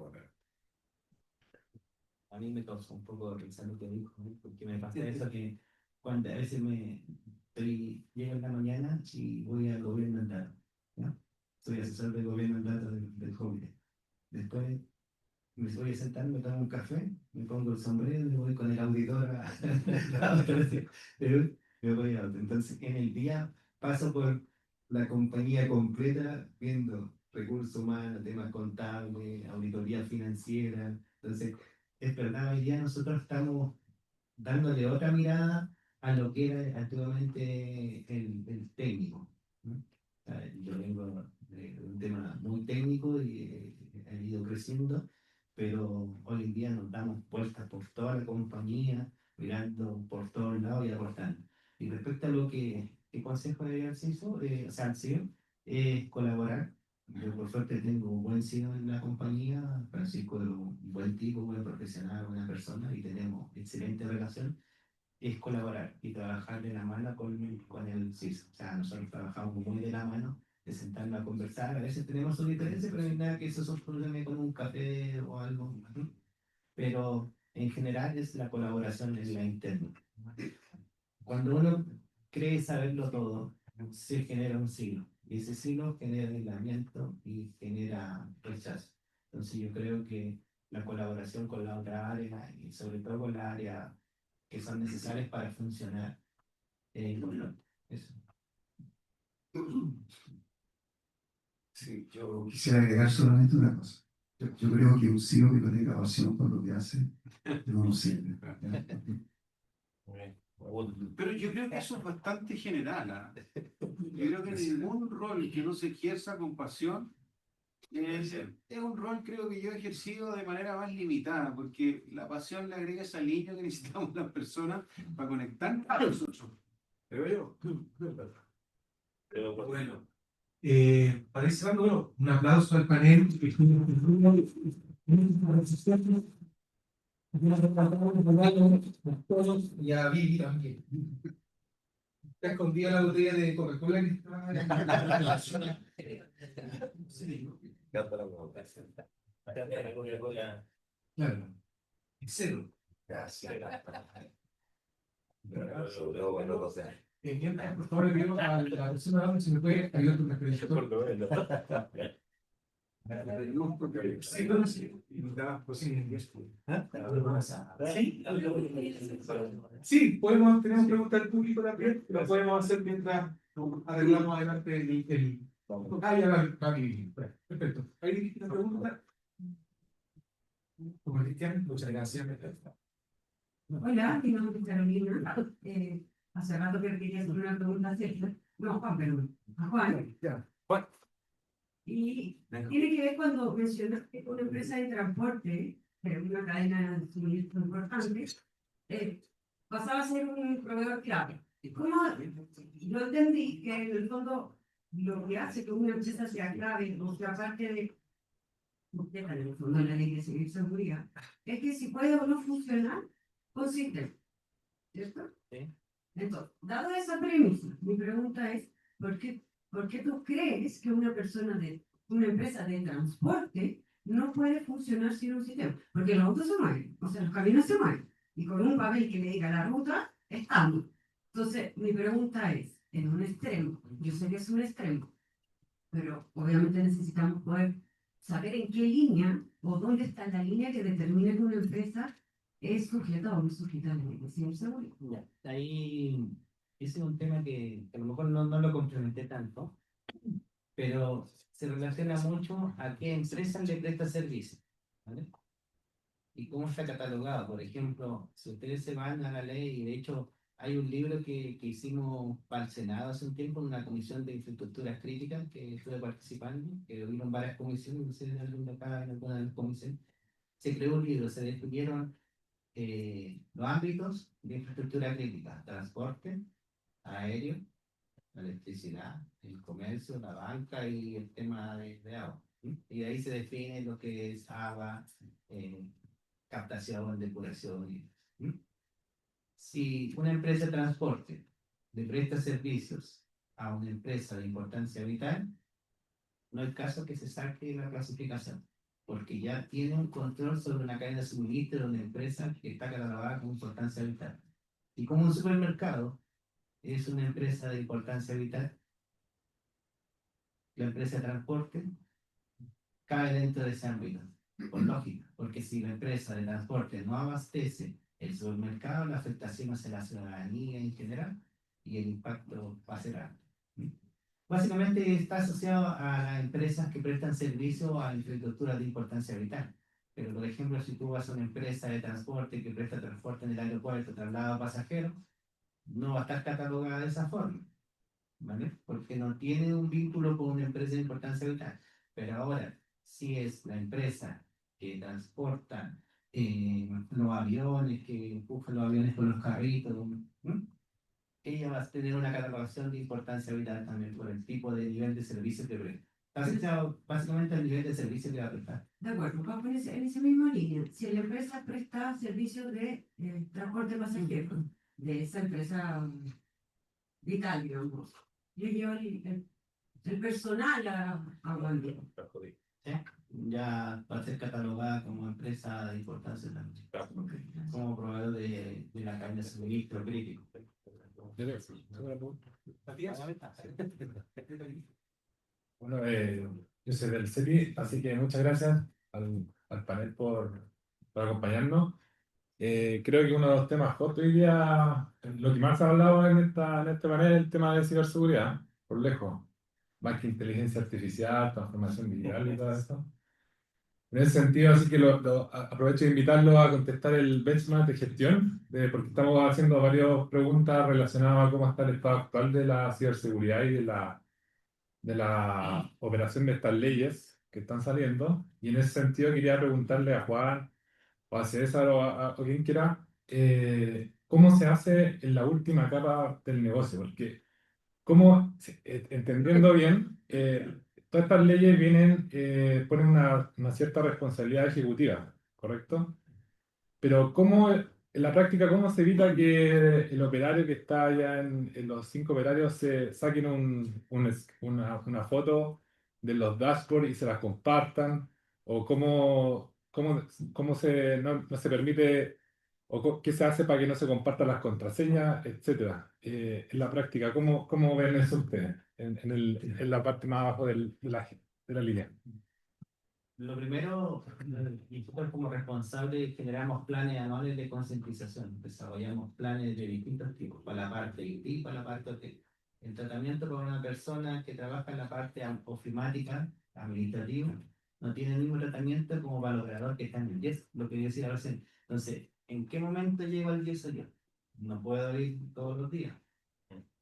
A mí me causó un poco de risa lo que dijo, ¿no? Porque me pasa eso que cuando a veces llego en la mañana y voy al gobierno en datos, ¿no? Soy asesor del gobierno en datos del joven. Después me voy a sentar, me tomo un café, me pongo el sombrero y me voy con el auditor pero me voy a auto. Entonces, en el día paso por la compañía completa viendo recursos humanos, temas contables, auditoría financiera. Entonces, es verdad, hoy día nosotros estamos dándole otra mirada a lo que era antiguamente el técnico, ¿no? O sea, yo vengo de un tema muy técnico y he ido creciendo, pero hoy en día nos damos vueltas por toda la compañía, mirando por todos lados y aportando. Y respecto a lo que, ¿qué consejo debería ser eso? O sea, el CEO, es colaborar. Yo por suerte tengo un buen CEO en la compañía, Francisco es un buen tipo, buen profesional, buena persona y tenemos excelente relación. Es colaborar y trabajar de la mano con el CIS. O sea, nosotros trabajamos muy de la mano, de sentarnos a conversar. A veces tenemos sus diferencias, pero es verdad que esos son problemas con un café o algo. Pero en general es la colaboración en la interna. Cuando uno cree saberlo todo, se genera un siglo. Y ese siglo genera aislamiento y genera rechazo. Entonces yo creo que la colaboración con la otra área y sobre todo con la área que son necesarias para funcionar es importante. Eso. Sí, yo quisiera agregar solamente una cosa. Yo creo que un CEO que no tenga pasión por lo que hace no nos sirve. Pero yo creo que eso es bastante general, ¿ah? Yo creo que ningún rol que no se ejerza con pasión es un rol, creo que yo he ejercido de manera más limitada, porque la pasión le agrega esa línea que necesitamos las personas para conectar a nosotros. Pero Bueno, para ir cerrando, bueno, un aplauso al panel. Y a Vivi también. Está escondida la botella de Coca-Cola que está. Claro. Cero. Mientras, por favor, le pido a la persona dame si me puede ayudar con la credencial. Sí, no, sí. Sí, podemos tener una pregunta al público también, lo podemos hacer mientras arreglamos adelante el... Ah, ya va, perfecto. ¿Hay dijiste una pregunta? Como Cristian, muchas gracias. Hola, mi nombre es Carolina. Hace rato que quería hacer una pregunta seria. No, Juan, perdón. A Juan. Juan. Y tiene que ver cuando mencionaste una empresa de transporte, una cadena de suministro importante, pasaba a ser un proveedor clave. ¿Cómo? Yo entendí que en el fondo lo que hace que una empresa sea clave o sea parte dejan en el fondo la ley de ciberseguridad, es que si puede o no funcionar con sistema, ¿cierto? Sí. Entonces, dado esa premisa, mi pregunta es, ¿por qué tú crees que una empresa de transporte no puede funcionar sin un sistema? Porque los autos se mueven, o sea, los caminos se mueven, y con un papel que le diga la ruta, estamos. Entonces, mi pregunta es, en un extremo, yo sé que es un extremo, pero obviamente necesitamos poder saber en qué línea o dónde está la línea que determine que una empresa es sujeta o no sujeta a la ley de ciberseguridad. Ya, ahí ese es un tema que a lo mejor no lo complementé tanto, pero se relaciona mucho a qué empresa le presta servicio, ¿vale? Y cómo está catalogado. Por ejemplo, si ustedes se van a la ley, y de hecho hay un libro que hicimos para el Senado hace un tiempo, en una comisión de infraestructuras críticas, que estuve participando, que hubieron varias comisiones, no sé si alguien de acá en alguna de las comisiones, se creó un libro, se definieron los ámbitos de infraestructura crítica: transporte, aéreo, la electricidad, el comercio, la banca y el tema de agua. ¿Sí? Y de ahí se define lo que es agua, eh, captación, depuración. ¿Sí? Si una empresa de transporte le presta servicios a una empresa de importancia vital, no es caso que se saque la clasificación, porque ya tiene un control sobre una cadena de suministro de una empresa que está catalogada como importancia vital. Y como un supermercado es una empresa de importancia vital, la empresa de transporte cae dentro de ese ámbito, por lógica, porque si la empresa de transporte no abastece el supermercado, la afectación hacia la ciudadanía en general y el impacto va a ser alto. Básicamente está asociado a las empresas que prestan servicio a infraestructuras de importancia vital. Pero, por ejemplo, si tú vas a una empresa de transporte que presta transporte en el aeropuerto, traslado de pasajeros, no va a estar catalogada de esa forma, ¿vale? Porque no tiene un vínculo con una empresa de importancia vital. Pero ahora, si es la empresa que transporta los aviones, que empuja los aviones con los carritos, ¿no? Ella va a tener una catalogación de importancia vital también por el tipo de nivel de servicio que presta. Está asociado básicamente al nivel de servicio que va a prestar. De acuerdo, vamos en esa misma línea. Si la empresa presta servicios de transporte de pasajeros, de esa empresa vital, digamos, yo llevo el personal a Guandía. ¿Sí? Ya va a ser catalogada como empresa de importancia también, como proveedor de la cadena de suministro crítico. Bueno, yo soy del CEPI, así que muchas gracias al panel por acompañarnos. Creo que uno de los temas hot hoy día, lo que más se ha hablado en este panel es el tema de ciberseguridad, por lejos. Más que inteligencia artificial, transformación digital y todo eso. En ese sentido, así que aprovecho de invitarlos a contestar el benchmark de gestión, porque estamos haciendo varias preguntas relacionadas a cómo está el estado actual de la ciberseguridad y de la operación de estas leyes que están saliendo. Y en ese sentido quería preguntarle a Juan o a César o quien quiera, ¿cómo se hace en la última capa del negocio? Porque ¿cómo, entendiendo bien, todas estas leyes ponen una cierta responsabilidad ejecutiva, ¿correcto? Pero ¿cómo, en la práctica, cómo se evita que el operario que está allá en los 5 operarios se saquen una foto de los dashboards y se las compartan? ¿O no se permite, qué se hace para que no se compartan las contraseñas, etcétera? En la práctica, ¿cómo ven eso ustedes en la parte más abajo de la línea? Lo primero, nosotros como responsables generamos planes anuales de concientización, desarrollamos planes de distintos tipos, para la parte IT y para la parte OT. El tratamiento con una persona que trabaja en la parte ofimática, administrativa, no tiene el mismo tratamiento como para el operador que está en el YES, lo que yo decía recién. Entonces, ¿en qué momento llego al YES yo? No puedo ir todos los días.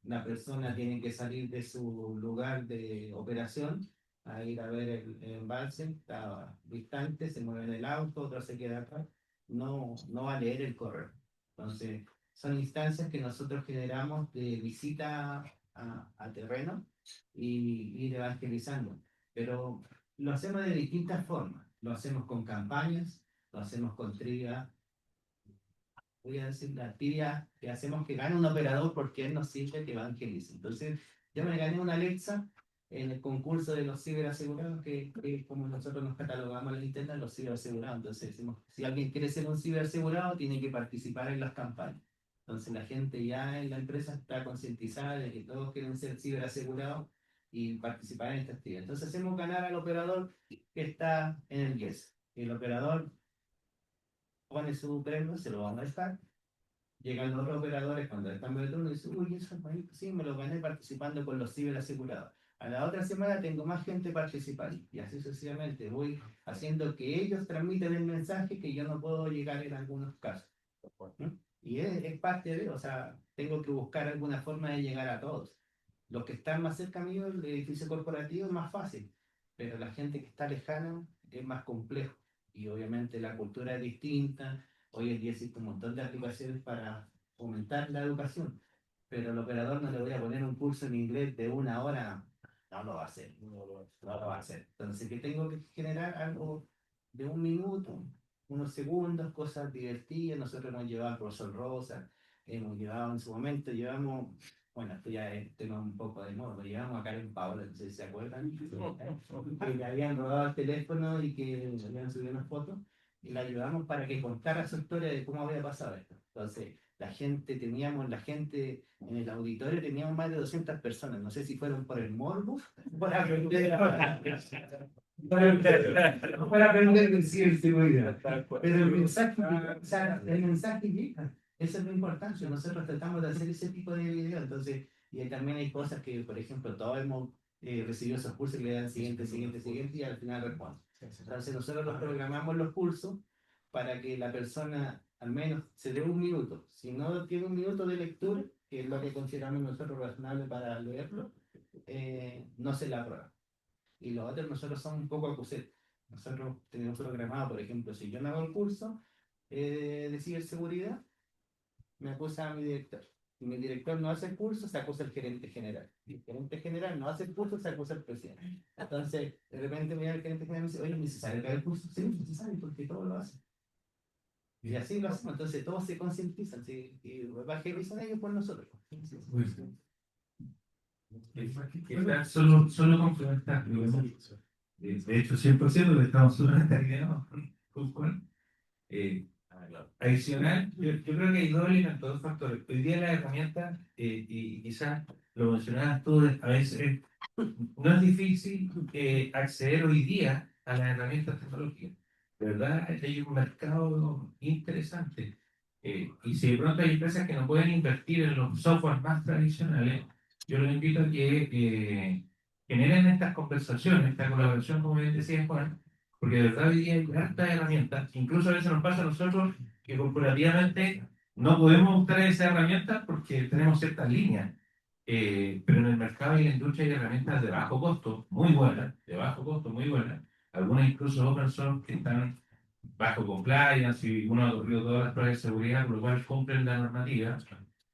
La persona tiene que salir de su lugar de operación a ir a ver el embalse, está distante, se mueve en el auto, otro se queda acá, no va a leer el correo. Entonces, son instancias que nosotros generamos de visita a terreno y ir evangelizando. Pero lo hacemos de distintas formas. lo hacemos con campañas, lo hacemos con trivia. Voy a decir la trivia que hacemos que gane un operador porque él nos sirve que evangelice. Entonces, yo me gané una Alexa en el concurso de los ciberasegurados, que como nosotros nos catalogamos en la internet, los ciberasegurados. Entonces decimos, si alguien quiere ser un ciberasegurado, tiene que participar en las campañas. Entonces la gente ya en la empresa está concientizada de que todos quieren ser ciberasegurados y participar en esta actividad. Entonces hacemos ganar al operador que está en el yes. El operador pone su premio, se lo van a dejar. Llegan los otros operadores cuando están de turno y dicen, uy, eso sí, me lo gané participando con los ciberasegurados. A la otra semana tengo más gente participando y así sucesivamente. Voy haciendo que ellos transmiten el mensaje que yo no puedo llegar en algunos casos. ¿No? Y es parte de, o sea, tengo que buscar alguna forma de llegar a todos. Los que están más cerca mío, el edificio corporativo es más fácil, pero la gente que está lejana es más complejo. Y obviamente la cultura es distinta. Hoy en día existe un montón de aplicaciones para fomentar la educación, pero al operador no le voy a poner un curso en inglés de 1 hora, no lo va a hacer, no lo va a hacer. Entonces, que tengo que generar algo de 1 minuto, unos segundos, cosas divertidas. Nosotros nos llevamos al profesor Rosa, hemos llevado en su momento, llevamos, bueno, esto ya es tema un poco de moda, pero llevamos a Karen Paola, no sé si se acuerdan, que le habían robado el teléfono y que le habían subido unas fotos, y la ayudamos para que contara su historia de cómo había pasado esto. Entonces, la gente en el auditorio teníamos más de 200 personas, no sé si fueron por el morbo, por aprender para aprender de ciberseguridad. Pero el mensaje, o sea, el mensaje llega, eso es lo importante. Nosotros tratamos de hacer ese tipo de video, entonces, y también hay cosas que, por ejemplo, todos hemos recibido esos cursos que le dan siguiente, y al final responden. Entonces nosotros los programamos los cursos para que la persona al menos se dé 1 minuto. Si no tiene 1 minuto de lectura, que es lo que consideramos nosotros razonable para leerlo, no se la aprueba. Y los otros nosotros somos un poco acusados. Nosotros tenemos programado, por ejemplo, si yo no hago el curso de ciberseguridad, me acusa a mi director. Si mi director no hace el curso, se acusa al gerente general. Si el gerente general no hace el curso, se acusa al presidente. Entonces, de repente viene el gerente general y me dice, oye, ¿es necesario que haga el curso? Sí, es necesario, porque todos lo hacen. Y así lo hacemos. Entonces, todos se concientizan. ¿Sí? Y evangelizan ellos por nosotros. Solo complementar, de hecho 100% le estamos solamente alineados con adicional, yo creo que hay dos factores. Hoy día las herramientas, y quizás lo mencionabas tú, a veces no es difícil acceder hoy día a las herramientas tecnológicas. De verdad, hay un mercado interesante. Y si de pronto hay empresas que no pueden invertir en los softwares más tradicionales, yo los invito a que generen estas conversaciones, esta colaboración, como bien decía Juan, porque de verdad hoy día hay hartas herramientas. Incluso a veces nos pasa a nosotros que corporativamente no podemos usar esas herramientas porque tenemos ciertas líneas. Pero en el mercado y en la industria hay herramientas de bajo costo, muy buenas, de bajo costo, muy buenas. Algunas incluso open source que están bajo compliance y uno ha corrido todas las pruebas de seguridad, por lo cual cumplen la normativa,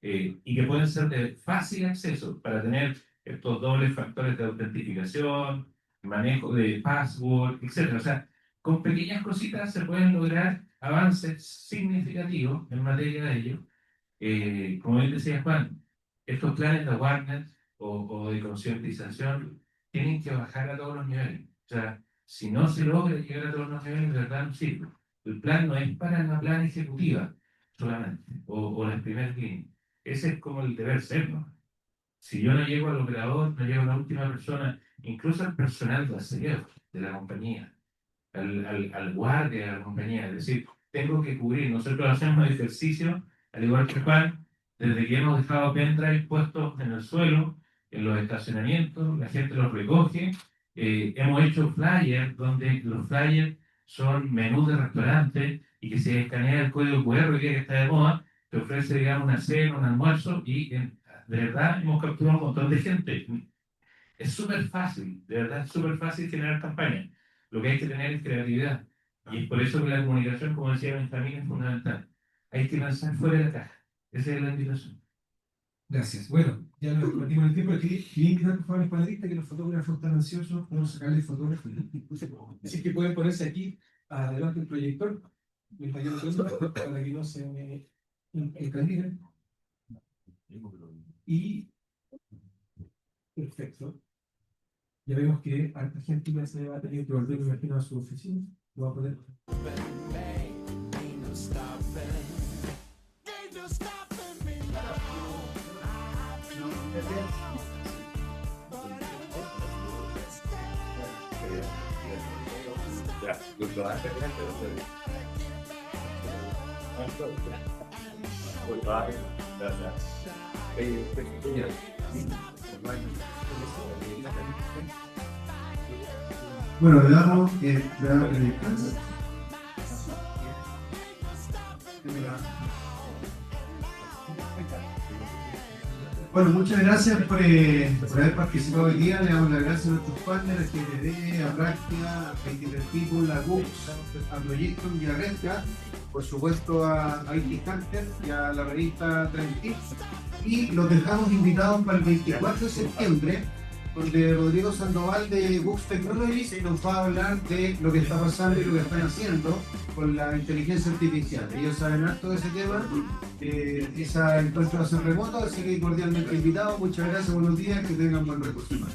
y que pueden ser de fácil acceso para tener estos dobles factores de autentificación, manejo de password, etc. O sea, con pequeñas cositas se pueden lograr avances significativos en materia de ello. Como bien decía Juan, estos planes de awareness o de concientización tienen que bajar a todos los niveles. O sea, si no se logra llegar a todos los niveles, de verdad no sirve. El plan no es para la plan ejecutiva solamente, o las primeras líneas. Ese es como el deber ser, ¿no? Si yo no llego al operador, no llego a la última persona, incluso al personal de aseo de la compañía, al guardia de la compañía, es decir, tengo que cubrir. Nosotros hacemos ejercicio, al igual que Juan, desde que hemos dejado pendrive puestos en el suelo, en los estacionamientos, la gente los recoge. Hemos hecho flyers donde los flyers son menús de restaurantes y que se escanea el código QR que está de moda, te ofrece, digamos, una cena, un almuerzo y de verdad hemos capturado un montón de gente. Es súper fácil, de verdad es súper fácil generar campañas. Lo que hay que tener es creatividad. Y es por eso que la comunicación, como decía Benjamín, es fundamental. Hay que lanzar fuera de la caja. Esa es la invitación. Gracias. Bueno, ya nos metimos en el tiempo, quería invitar por favor a los panelistas que los fotógrafos están ansiosos por sacarle fotógrafos. Así que pueden ponerse aquí adelante el proyector, mientras yo lo tengo, para que no se me encandile. Y perfecto. Ya vemos que harta gente ya se va a tener que volver, me imagino, a su oficina. Lo va a poner. Ya, lo hace Bueno, le damos el descanso. Bueno, muchas gracias por haber participado hoy día. Le damos las gracias a nuestros partners, a GTD, a Práctica, a 23 People, a Books, a Proyectum y a Redcat, por supuesto a IT Hunter y a la revista Trendtip. Y los dejamos invitados para el 24 de septiembre, donde Rodrigo Sandoval de Books Technologies nos va a hablar de lo que está pasando y lo que están haciendo con la inteligencia artificial. Ellos saben harto de ese tema. Esa encuentro va a ser remoto, así que cordialmente invitados. Muchas gracias, buenos días, que tengan buen recurso humano.